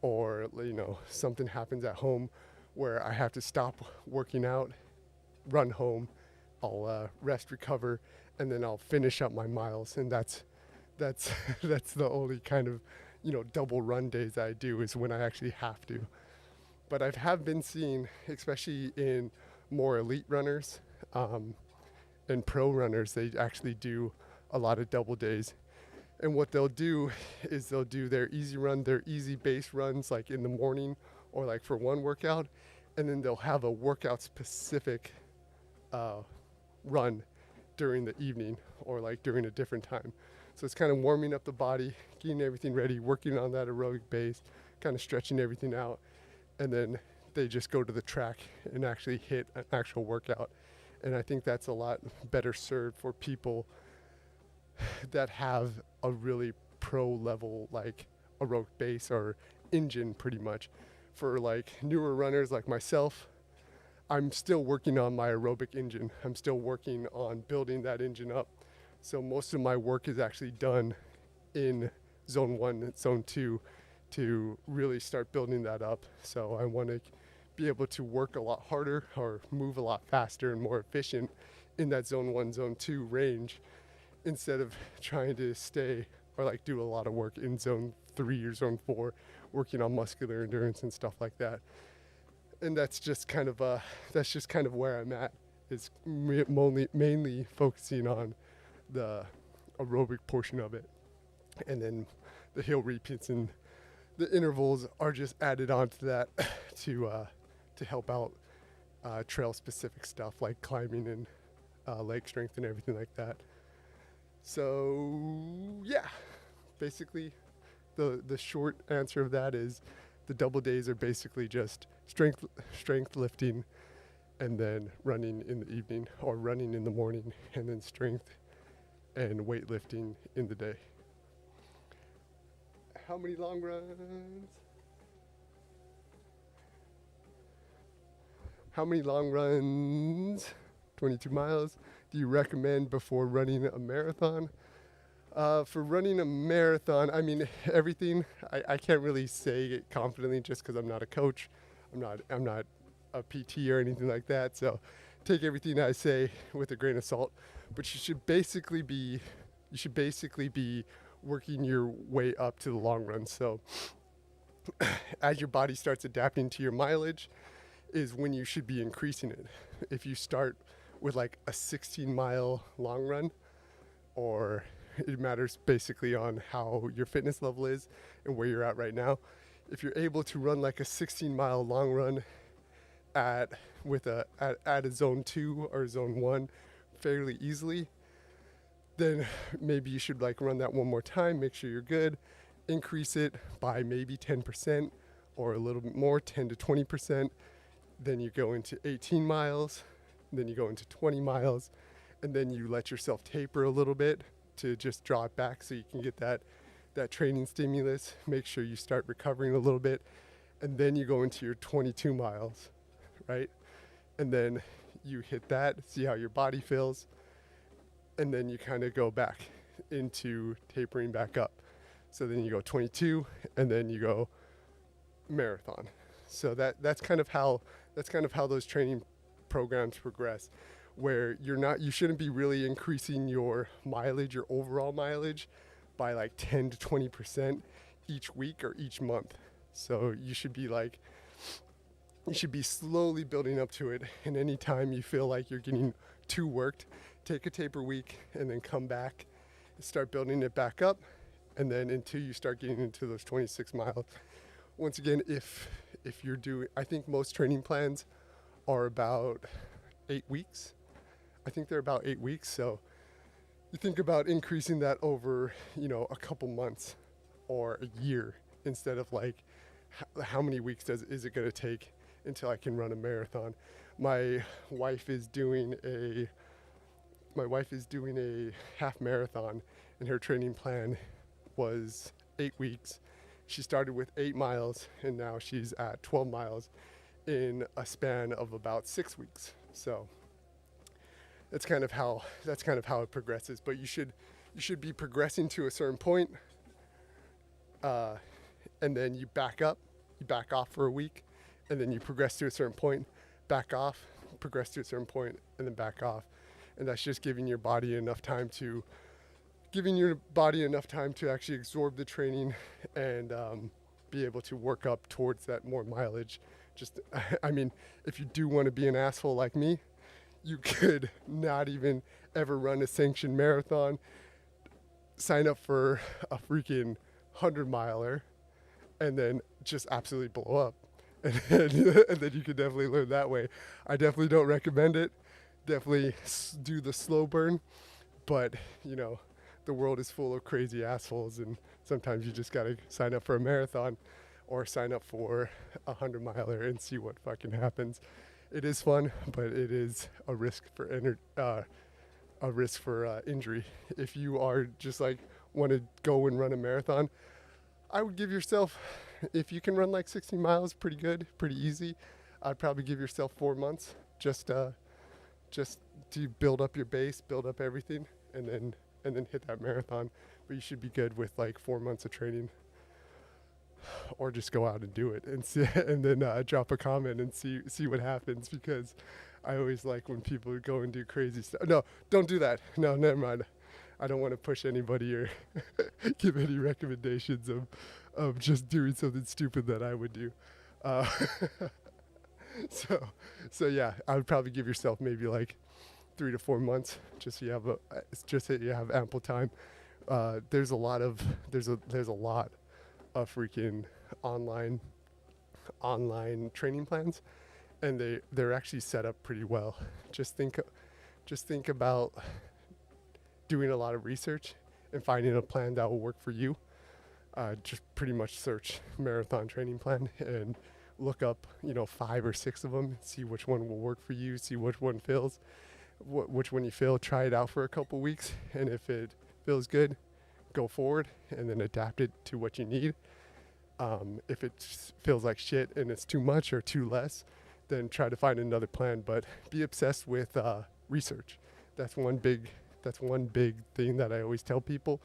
or something happens at home where I have to stop working out, run home, I'll rest, recover, and then I'll finish up my miles. And that's the only kind of double run days I do, is when I actually have to. But I have been seeing, especially in more elite runners and pro runners, they actually do a lot of double days. And what they'll do is they'll do their easy run, their easy base runs, like in the morning, or like for one workout, and then they'll have a workout specific run during the evening, or like during a different time. So it's kind of warming up the body, getting everything ready, working on that aerobic base, kind of stretching everything out, and then they just go to the track and actually hit an actual workout. And I think that's a lot better served for people that have a really pro level like aerobic base or engine. Pretty much for like newer runners like myself, I'm still working on my aerobic engine. I'm still working on building that engine up. So most of my work is actually done in zone 1 and zone 2 to really start building that up. So I want to be able to work a lot harder, or move a lot faster and more efficient in that zone 1, zone 2 range, instead of trying to stay or like do a lot of work in zone 3 or zone 4, working on muscular endurance and stuff like that. And that's just kind of where I'm at, is mainly focusing on the aerobic portion of it. And then the hill repeats and the intervals are just added on to that to help out trail specific stuff like climbing and leg strength and everything like that. So yeah, basically the short answer of that is the double days are basically just strength lifting, and then running in the evening, or running in the morning, and then strength and weightlifting in the day. How many long runs? How many long runs, 22 miles, do you recommend before running a marathon? For running a marathon, I mean, everything, I can't really say it confidently just because I'm not a coach. I'm not a PT or anything like that. So take everything I say with a grain of salt. But you should basically be working your way up to the long run. So as your body starts adapting to your mileage is when you should be increasing it. If you start with like a 16-mile long run, or it matters basically on how your fitness level is and where you're at right now. If you're able to run like a 16-mile long run at a zone 2 or zone 1 fairly easily, then maybe you should like run that one more time, make sure you're good, increase it by maybe 10% or a little bit more, 10 to 20%. Then you go into 18 miles, then you go into 20 miles, and then you let yourself taper a little bit to just draw it back so you can get that training stimulus. Make sure you start recovering a little bit, and then you go into your 22 miles, right? And then you hit that, see how your body feels, and then you kind of go back into tapering back up. So then you go 22, and then you go marathon. So that's kind of how those training programs progress, where you shouldn't be really increasing your mileage, your overall mileage, by like 10 to 20% each week or each month. So you should be slowly building up to it. And anytime you feel like you're getting too worked, take a taper week and then come back and start building it back up. And then until you start getting into those 26 miles. Once again, if you're doing, I think most training plans are about 8 weeks. I think they're about 8 weeks. So you think about increasing that over, a couple months or a year, instead of like how many weeks is it going to take until I can run a marathon. My wife is doing a half marathon, and her training plan was 8 weeks. She started with 8 miles, and now she's at 12 miles in a span of about 6 weeks. So that's kind of how it progresses. But you should be progressing to a certain point, and then you back off for a week, and then you progress to a certain point, back off, progress to a certain point, and then back off. And that's just giving your body enough time to actually absorb the training and be able to work up towards that more mileage. I mean, if you do want to be an asshole like me, you could not even ever run a sanctioned marathon, sign up for a freaking 100-miler, and then just absolutely blow up. And then you could definitely learn that way. I definitely don't recommend it. Definitely do the slow burn, but the world is full of crazy assholes, and sometimes you just gotta sign up for a marathon or sign up for a 100-miler and see what fucking happens. It is fun, but it is a risk for injury. If you are just like want to go and run a marathon, I would give yourself, if you can run like 16 miles, pretty good, pretty easy. I'd probably give yourself 4 months just to build up your base, build up everything, and then hit that marathon. But you should be good with like 4 months of training, or just go out and do it and see, and then drop a comment and see what happens, because I always like when people go and do crazy stuff. No, don't do that. No, never mind. I don't want to push anybody or give any recommendations of just doing something stupid that I would do. So yeah, I would probably give yourself maybe like 3 to 4 months, just so you have ample time. There's a lot of freaking online training plans, and they're actually set up pretty well. Just think just think about doing a lot of research and finding a plan that will work for you. Just pretty much search marathon training plan and look up, 5 or 6 of them, see which one will work for you, see which one feels, which one you feel, try it out for a couple weeks, and if it feels good, go forward and then adapt it to what you need. If it feels like shit and it's too much or too less, then try to find another plan, but be obsessed with research. That's one big thing that I always tell people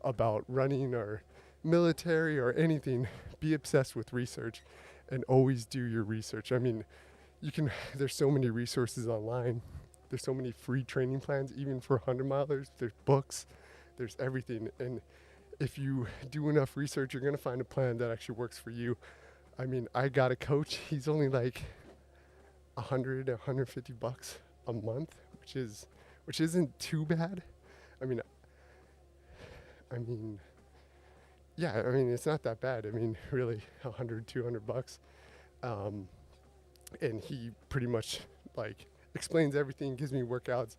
about running or military or anything. Be obsessed with research and always do your research. I mean, there's so many resources online. There's so many free training plans, even for 100 milers. There's books, there's everything. And if you do enough research, you're going to find a plan that actually works for you. I mean, I got a coach. He's only like $150 a month, which isn't too bad. I mean, yeah, I mean, it's not that bad. I mean, really, $100-200. And he pretty much like explains everything, gives me workouts,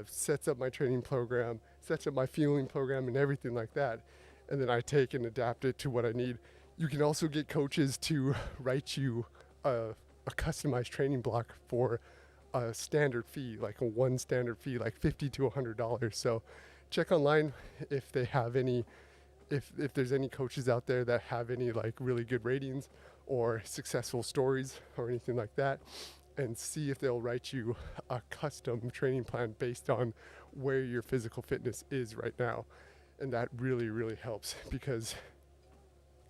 sets up my training program, sets up my fueling program and everything like that. And then I take and adapt it to what I need. You can also get coaches to write you a customized training block for a standard fee, like one standard fee, like $50 to $100. So check online if they have any, if there's any coaches out there that have any like really good ratings or successful stories or anything like that, and see if they'll write you a custom training plan based on where your physical fitness is right now. And that really, really helps, because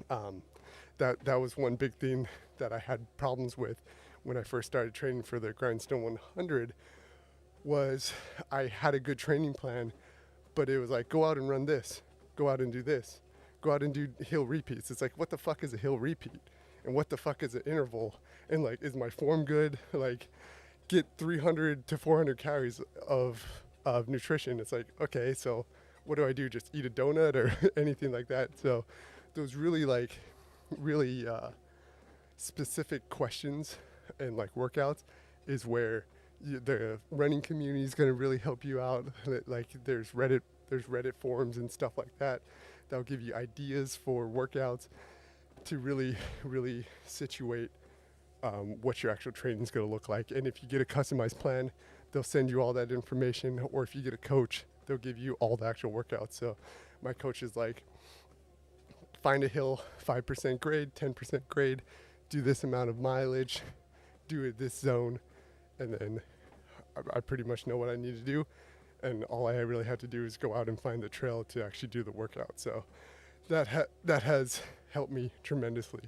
that was one big thing that I had problems with when I first started training for the Grindstone 100. Was I had a good training plan, but it was like, go out and run this, go out and do this, go out and do hill repeats. It's like, what the fuck is a hill repeat? And what the fuck is an interval? And like, is my form good? Like, get 300 to 400 calories of nutrition. It's like, okay, so what do I do? Just eat a donut or anything like that? So those really specific questions and like workouts is where the running community is going to really help you out. Like there's Reddit forums and stuff like that that'll give you ideas for workouts to really, really situate what your actual training is going to look like. And if you get a customized plan, they'll send you all that information. Or if you get a coach, they'll give you all the actual workouts. So my coach is like, find a hill, 5% grade, 10% grade, do this amount of mileage, do it this zone, and then I pretty much know what I need to do. And all I really have to do is go out and find the trail to actually do the workout. So that has helped me tremendously.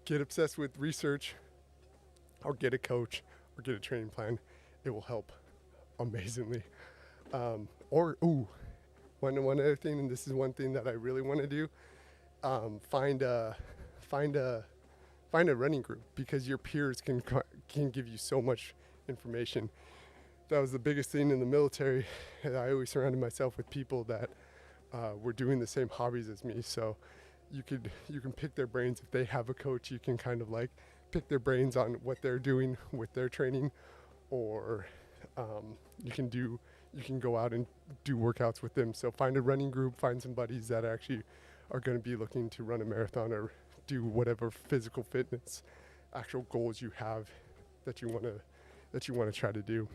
Get obsessed with research, or get a coach, or get a training plan. It will help amazingly. One other thing, and this is one thing that I really want to do, find a running group, because your peers can give you so much information. That was the biggest thing in the military. I always surrounded myself with people that were doing the same hobbies as me. So you can pick their brains. If they have a coach, you can kind of like pick their brains on what they're doing with their training, or you can go out and do workouts with them. So find a running group, find some buddies that actually are going to be looking to run a marathon or do whatever physical fitness actual goals you have that you want to try to do.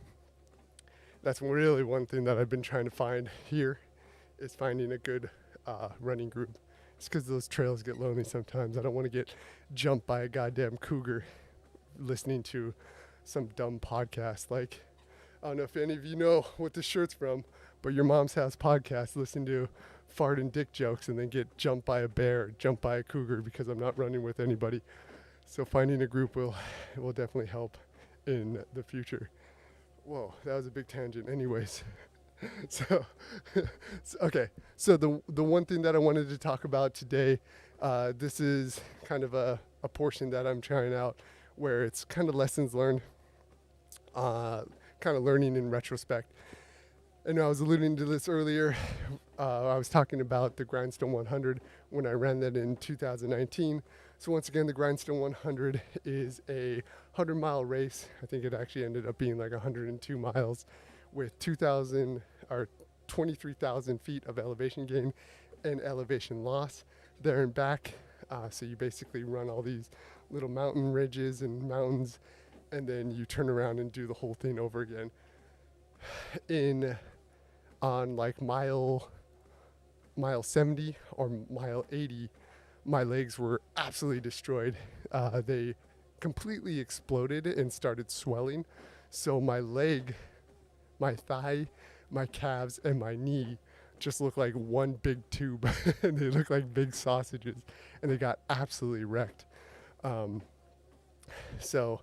That's really one thing that I've been trying to find here, is finding a good running group. It's because those trails get lonely sometimes. I don't want to get jumped by a goddamn cougar listening to some dumb podcast. Like, I don't know if any of you know what this shirt's from, but your mom's house podcast, listen to fart and dick jokes and then get jumped by a bear, jumped by a cougar, because I'm not running with anybody. So finding a group will definitely help in the future. Whoa, that was a big tangent. Anyways, so the one thing that I wanted to talk about today, this is kind of a portion that I'm trying out where it's kind of lessons learned, kind of learning in retrospect. And I was alluding to this earlier. I was talking about the Grindstone 100 when I ran that in 2019. So once again, the Grindstone 100 is a 100-mile race. I think it actually ended up being like 102 miles, with 2,000 or 23,000 feet of elevation gain and elevation loss there and back. So you basically run all these little mountain ridges and mountains, and then you turn around and do the whole thing over again. On like mile 70 or mile 80, my legs were absolutely destroyed. They completely exploded and started swelling. So my leg, my thigh, my calves, and my knee just looked like one big tube. And they looked like big sausages, and they got absolutely wrecked. So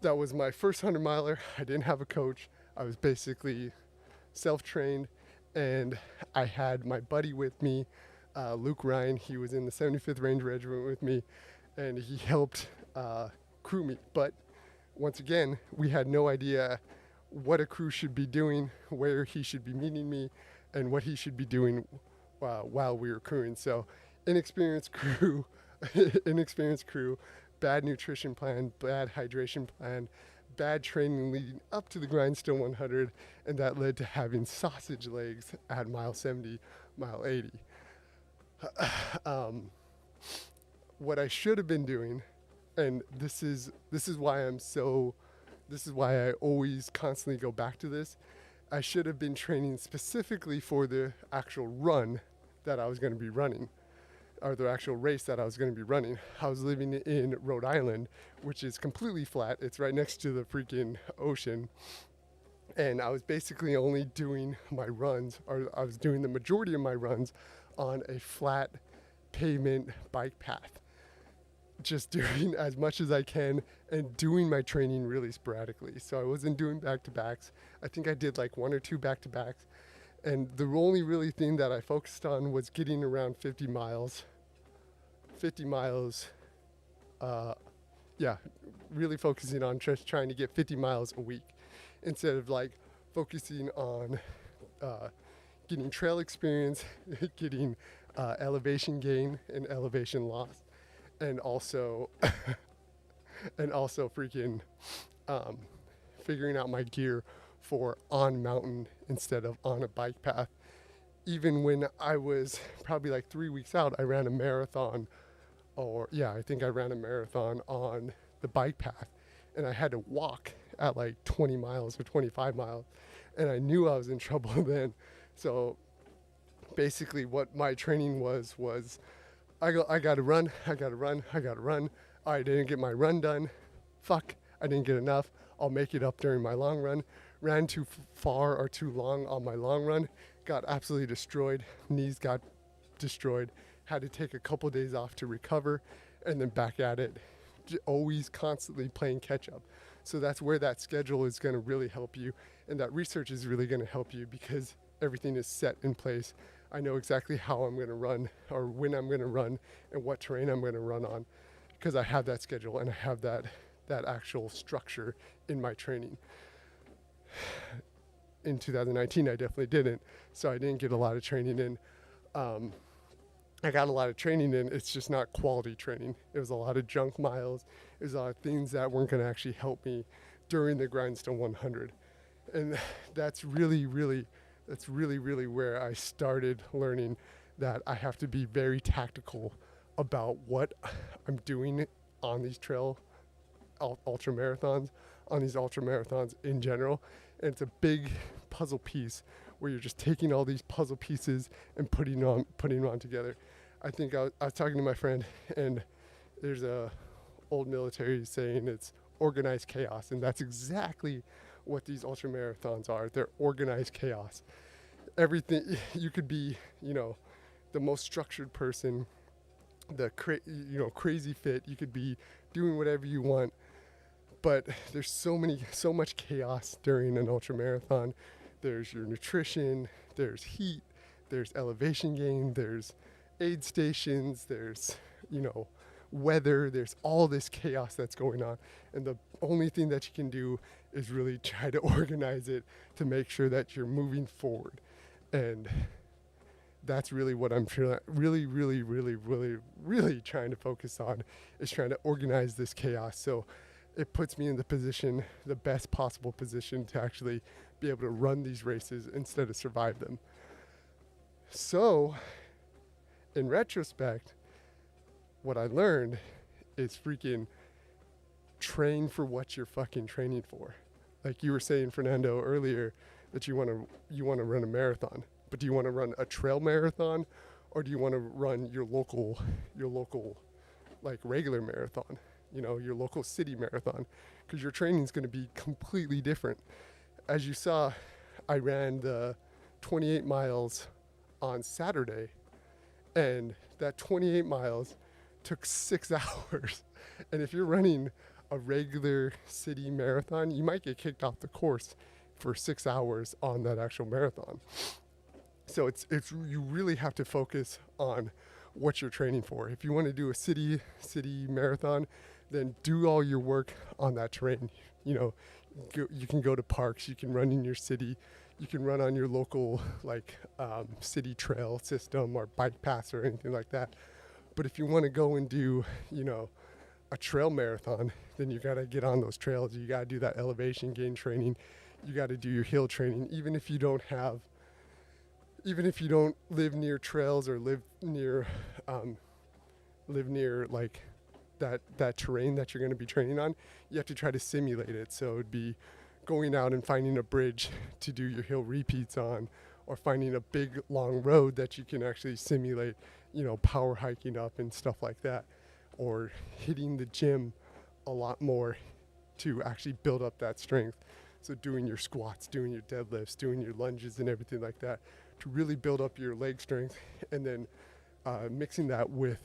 that was my first 100 miler. I didn't have a coach. I was basically self-trained, and I had my buddy with me, Luke Ryan. He was in the 75th Ranger Regiment with me, and he helped crew me. But once again, we had no idea what a crew should be doing, where he should be meeting me, and what he should be doing while we were crewing. So inexperienced crew, bad nutrition plan, bad hydration plan, bad training leading up to the Grindstone 100, and that led to having sausage legs at mile 70, mile 80. What I should have been doing, and this is why I always constantly go back to this. I should have been training specifically for the actual run that I was going to be running, or the actual race that I was going to be running. I was living in Rhode Island, which is completely flat. It's right next to the freaking ocean. And I was basically only doing my runs, or I was doing the majority of my runs on a flat pavement bike path. Just doing as much as I can and doing my training really sporadically. So I wasn't doing back-to-backs. I think I did like 1 or 2 back-to-backs. And the only really thing that I focused on was getting around 50 miles. 50 miles, really focusing on just trying to get 50 miles a week instead of like focusing on getting trail experience, getting elevation gain and elevation loss. And also freaking figuring out my gear for on mountain instead of on a bike path. Even when I was probably like 3 weeks out, I ran a marathon, I think I ran a marathon on the bike path, and I had to walk at like 20 miles or 25 miles, and I knew I was in trouble then. So basically what my training was I gotta run. All right, I didn't get my run done. Fuck, I didn't get enough. I'll make it up during my long run. Ran too far or too long on my long run. Got absolutely destroyed. Knees got destroyed. Had to take a couple days off to recover, and then back at it. Always constantly playing catch up. So that's where that schedule is gonna really help you, and that research is really gonna help you because everything is set in place. I know exactly how I'm going to run or when I'm going to run and what terrain I'm going to run on because I have that schedule and I have that actual structure in my training. In 2019, I definitely didn't, so I didn't get a lot of training in. I got a lot of training in, it's just not quality training. It was a lot of junk miles. It was a lot of things that weren't going to actually help me during the Grindstone 100. And that's really where I started learning that I have to be very tactical about what I'm doing on these trail ultra marathons, on these ultra marathons in general. And it's a big puzzle piece where you're just taking all these puzzle pieces and putting them on together. I think I was talking to my friend, and there's a old military saying it's organized chaos, and that's exactly what these ultra marathons are. They're organized chaos. Everything, you could be, the most structured person, the crazy fit. You could be doing whatever you want, but there's so much chaos during an ultra marathon. There's your nutrition, there's heat, there's elevation gain, there's aid stations, there's weather, there's all this chaos that's going on, and the only thing that you can do is really try to organize it to make sure that you're moving forward. And that's really what I'm really trying to focus on, is trying to organize this chaos. So it puts me in the best possible position to actually be able to run these races instead of survive them. So, in retrospect, what I learned is freaking train for what you're fucking training for. Like you were saying, Fernando, earlier, that you want to run a marathon, but do you want to run a trail marathon, or do you want to run your local like regular marathon, your local city marathon? Because your training is going to be completely different. As you saw, I ran the 28 miles on Saturday, and that 28 miles took 6 hours. And if you're running a regular city marathon, you might get kicked off the course for 6 hours on that actual marathon. So it's you really have to focus on what you're training for. If you want to do a city marathon, then do all your work on that terrain. You can go to parks, you can run in your city, you can run on your local city trail system or bike pass or anything like that. But if you want to go and do, a trail marathon, then you got to get on those trails. You got to do that elevation gain training. You got to do your hill training, even if you don't live near trails or live near like that terrain that you're going to be training on. You have to try to simulate it. So it'd be going out and finding a bridge to do your hill repeats on, or finding a big long road that you can actually simulate, power hiking up and stuff like that, or hitting the gym a lot more to actually build up that strength. So doing your squats, doing your deadlifts, doing your lunges and everything like that to really build up your leg strength, and then mixing that with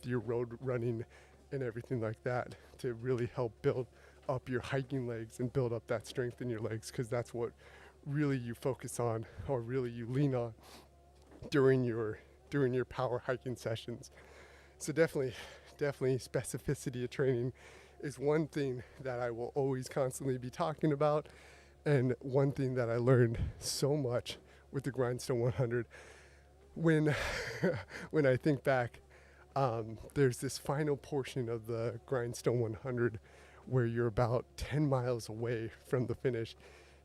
your road running and everything like that to really help build up your hiking legs and build up that strength in your legs, because that's what really you focus on, or really you lean on during your power hiking sessions. So definitely specificity of training is one thing that I will always constantly be talking about, and one thing that I learned so much with the Grindstone 100. When I think back, there's this final portion of the Grindstone 100 where you're about 10 miles away from the finish.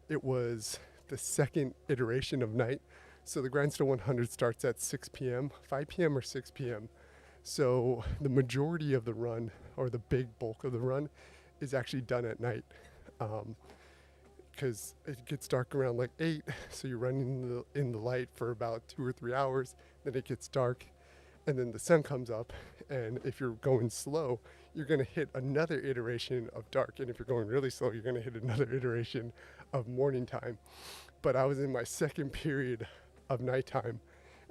It was the second iteration of night. So the Grindstone 100 starts at 6 p.m., 5 p.m. or 6 p.m. So the majority of the run, or the big bulk of the run, is actually done at night. Because it gets dark around like 8, so you're running in the light for about 2 or 3 hours, then it gets dark, and then the sun comes up, and if you're going slow, you're going to hit another iteration of dark, and if you're going really slow, you're going to hit another iteration of morning time. But I was in my second period of nighttime,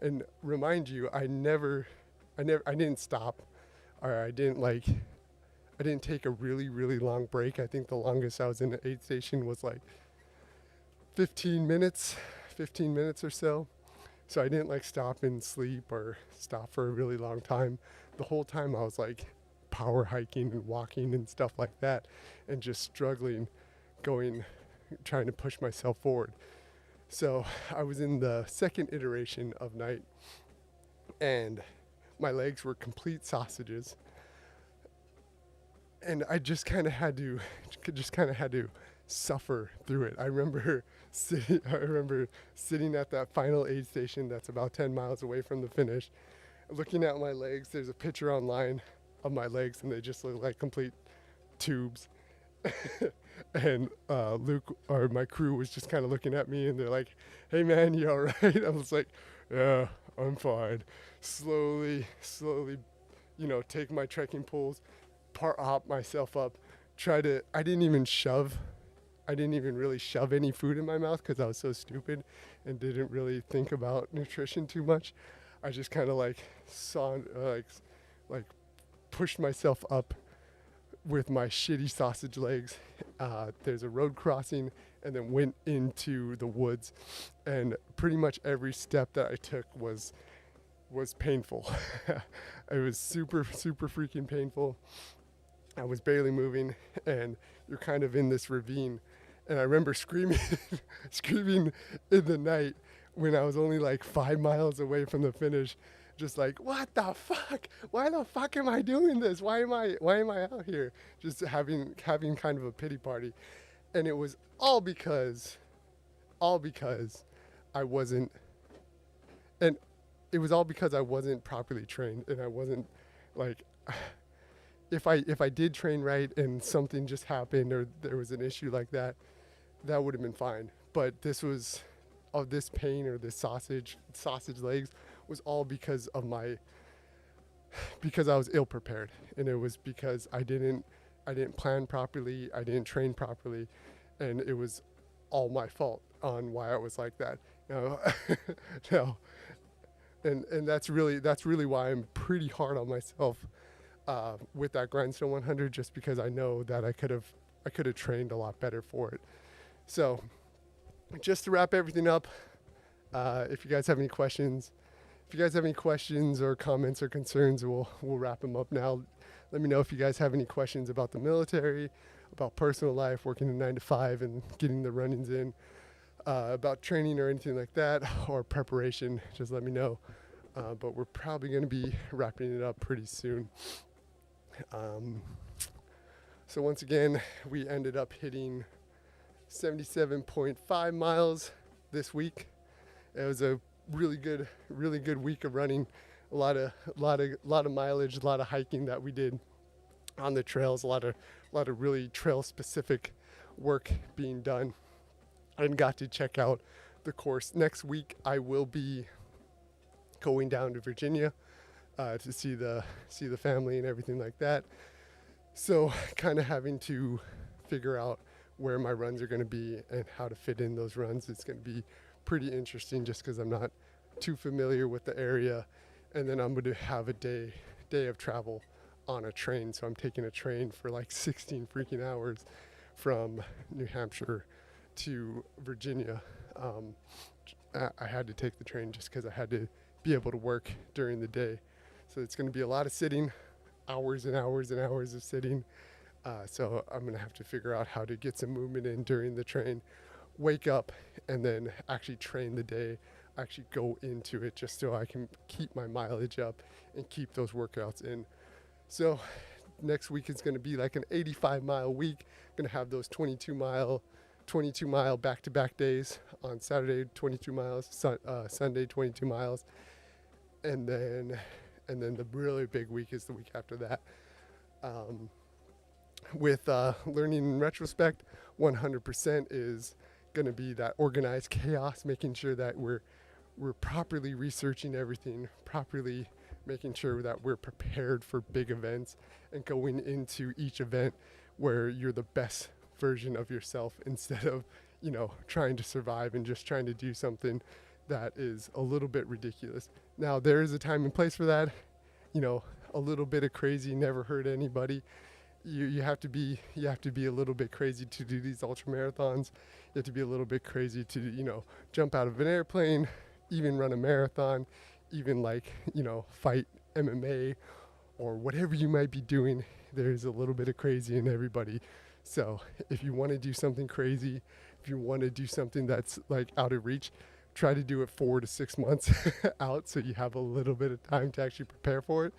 and remind you, I didn't stop, or I didn't take a really, really long break. I think the longest I was in the aid station was like 15 minutes or so. So I didn't stop and sleep or stop for a really long time. The whole time I was power hiking and walking and stuff like that, and just struggling, trying to push myself forward. So I was in the second iteration of night, and my legs were complete sausages. And I just kind of had to suffer through it. I remember sitting at that final aid station that's about 10 miles away from the finish, looking at my legs. There's a picture online of my legs, and they just look like complete tubes. And Luke, or my crew, was just kind of looking at me, and they're like, "Hey man, you all right?" I was like, "Yeah, I'm fine." Slowly, take my trekking poles, hop myself up, I didn't even really shove any food in my mouth because I was so stupid and didn't really think about nutrition too much. I just kind of pushed myself up with my shitty sausage legs. There's a road crossing, and then went into the woods, and pretty much every step that I took was painful. It was super, super freaking painful. I was barely moving, and you're kind of in this ravine. And I remember screaming in the night when I was only 5 miles away from the finish, just like, what the fuck? Why the fuck am I doing this? Why am I out here? Just having kind of a pity party. And it was all because I wasn't, and it was all because I wasn't properly trained, and I wasn't like, if I did train right and something just happened or there was an issue like that, that would have been fine. But this was, of this pain or this sausage legs was all because of because I was ill prepared, and it was because I didn't plan properly, I didn't train properly, and it was all my fault on why I was like that. No, no, and that's really why I'm pretty hard on myself with that grindstone 100, just because I know that I could have trained a lot better for it. So just to wrap everything up, if you guys have any questions or comments or concerns, we'll wrap them up now. Let me know if you guys have any questions about the military, about personal life, working a 9 to 5 and getting the run-ins in, about training or anything like that, or preparation. Just let me know. But we're probably going to be wrapping it up pretty soon. So once again, we ended up hitting 77.5 miles this week. It was a really good week of running. A lot of mileage, a lot of hiking that we did on the trails, a lot of really trail specific work being done, and got to check out the course. Next week I will be going down to Virginia to see the family and everything like that. So kind of having to figure out where my runs are going to be and how to fit in those runs. It's going to be pretty interesting just because I'm not too familiar with the area. And then I'm going to have a day of travel on a train. So I'm taking a train for like 16 freaking hours from New Hampshire to Virginia. I had to take the train just because I had to be able to work during the day. So it's going to be a lot of sitting, hours and hours and hours of sitting. So I'm going to have to figure out how to get some movement in during the train, wake up, and then actually train the day, actually go into it just so I can keep my mileage up and keep those workouts in. So next week is going to be like an 85-mile week. Going to have those 22-mile back-to-back days. On Saturday, 22 miles, Sunday, 22 miles. And then the really big week is the week after that. With learning in retrospect, 100% is going to be that organized chaos, making sure that we're properly researching everything, properly making sure that we're prepared for big events, and going into each event where you're the best version of yourself, instead of, trying to survive and just trying to do something that is a little bit ridiculous. Now, there is a time and place for that. A little bit of crazy never hurt anybody. You have to be a little bit crazy to do these ultra marathons. You have to be a little bit crazy to, jump out of an airplane, even run a marathon, even fight MMA or whatever you might be doing. There's a little bit of crazy in everybody. So if you want to do something crazy, if you want to do something that's like out of reach, try to do it 4 to 6 months out, so you have a little bit of time to actually prepare for it.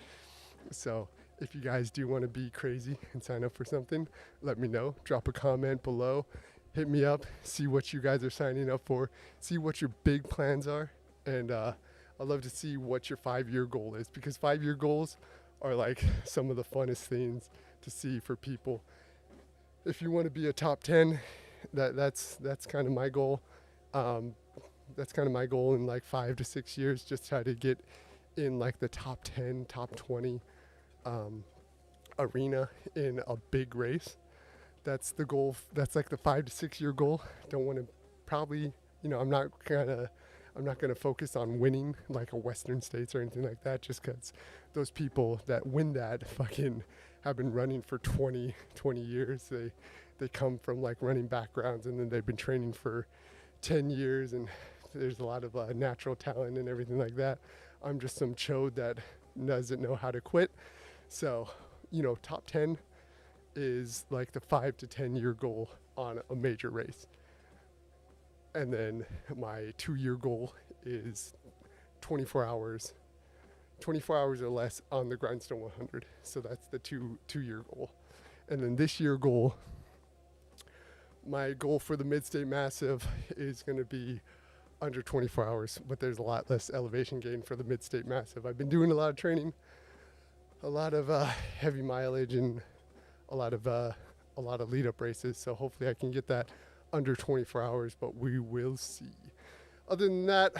So if you guys do want to be crazy and sign up for something, let me know. Drop a comment below. Hit me up. See what you guys are signing up for. See what your big plans are. And I'd love to see what your 5-year goal is, because 5-year goals are like some of the funnest things to see for people. If you want to be a top 10, that's kind of my goal. That's kind of my goal in like 5 to 6 years, just try to get in like the top 10, top 20 arena in a big race. That's the goal. That's like the 5 to 6 year goal. Don't want to probably, I'm not gonna focus on winning like a Western States or anything like that, just because those people that win that fucking have been running for 20 years. They come from like running backgrounds, and then they've been training for 10 years, and there's a lot of natural talent and everything like that. I'm just some chode that doesn't know how to quit. So, top 10 is like the 5 to 10 year goal on a major race. And then my 2-year goal is 24 hours 24 hours or less on the Grindstone 100. So that's the two-year goal. And then this year goal, my goal for the Mid-State Massive is going to be under 24 hours, but there's a lot less elevation gain for the Mid-State Massive. I've been doing a lot of training, a lot of heavy mileage, and a lot of lead-up races. So hopefully I can get that under 24 hours, but we will see. Other than that,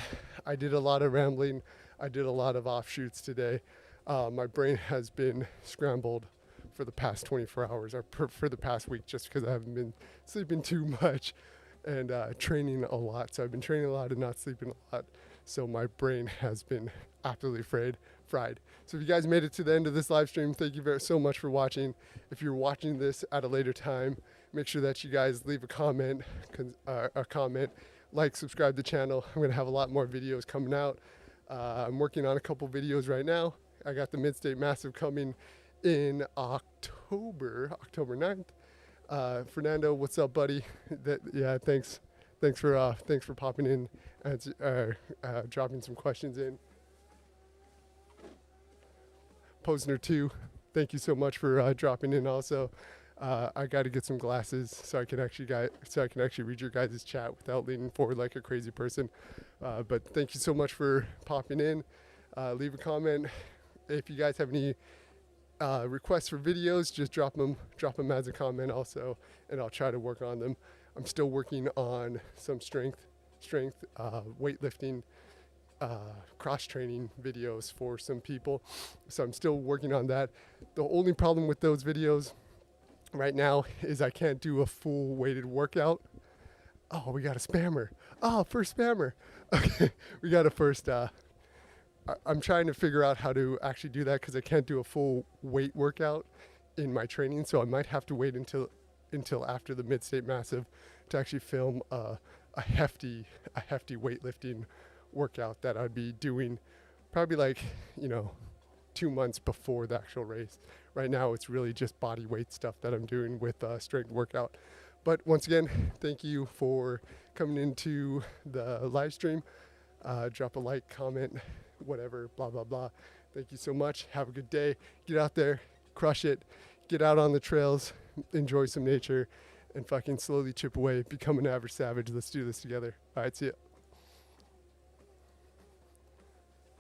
I did a lot of rambling. I did a lot of offshoots today. My brain has been scrambled for the past 24 hours, or for the past week, just because I haven't been sleeping too much and training a lot. So I've been training a lot and not sleeping a lot. So my brain has been absolutely fried. So if you guys made it to the end of this live stream, thank you so much for watching. If you're watching this at a later time, make sure that you guys leave a comment, like, subscribe to the channel. I'm gonna have a lot more videos coming out. I'm working on a couple videos right now. I got the Mid-State Massive coming in October 9th. Fernando, what's up, buddy? Thanks for popping in and dropping some questions in. Posner 2, thank you so much for dropping in. Also, I got to get some glasses so I can actually read your guys' chat without leaning forward like a crazy person. But thank you so much for popping in. Leave a comment if you guys have any requests for videos. Just drop them as a comment also, and I'll try to work on them. I'm still working on some strength weightlifting cross training videos for some people, so I'm still working on that. The only problem with those videos right now is I can't do a full weighted workout. Oh, we got a spammer. Oh, first spammer. Okay, we got a first. I'm trying to figure out how to actually do that because I can't do a full weight workout in my training, so I might have to wait until after the Mid-State Massive to actually film a hefty weightlifting workout that I'd be doing probably 2 months before the actual race. Right now it's really just body weight stuff that I'm doing with strength workout. But once again, thank you for coming into the live stream. Drop a like, comment, whatever, blah blah blah. Thank you so much. Have a good day. Get out there, crush it, get out on the trails, enjoy some nature, and fucking slowly chip away, become an average savage. Let's do this together. All right, see ya.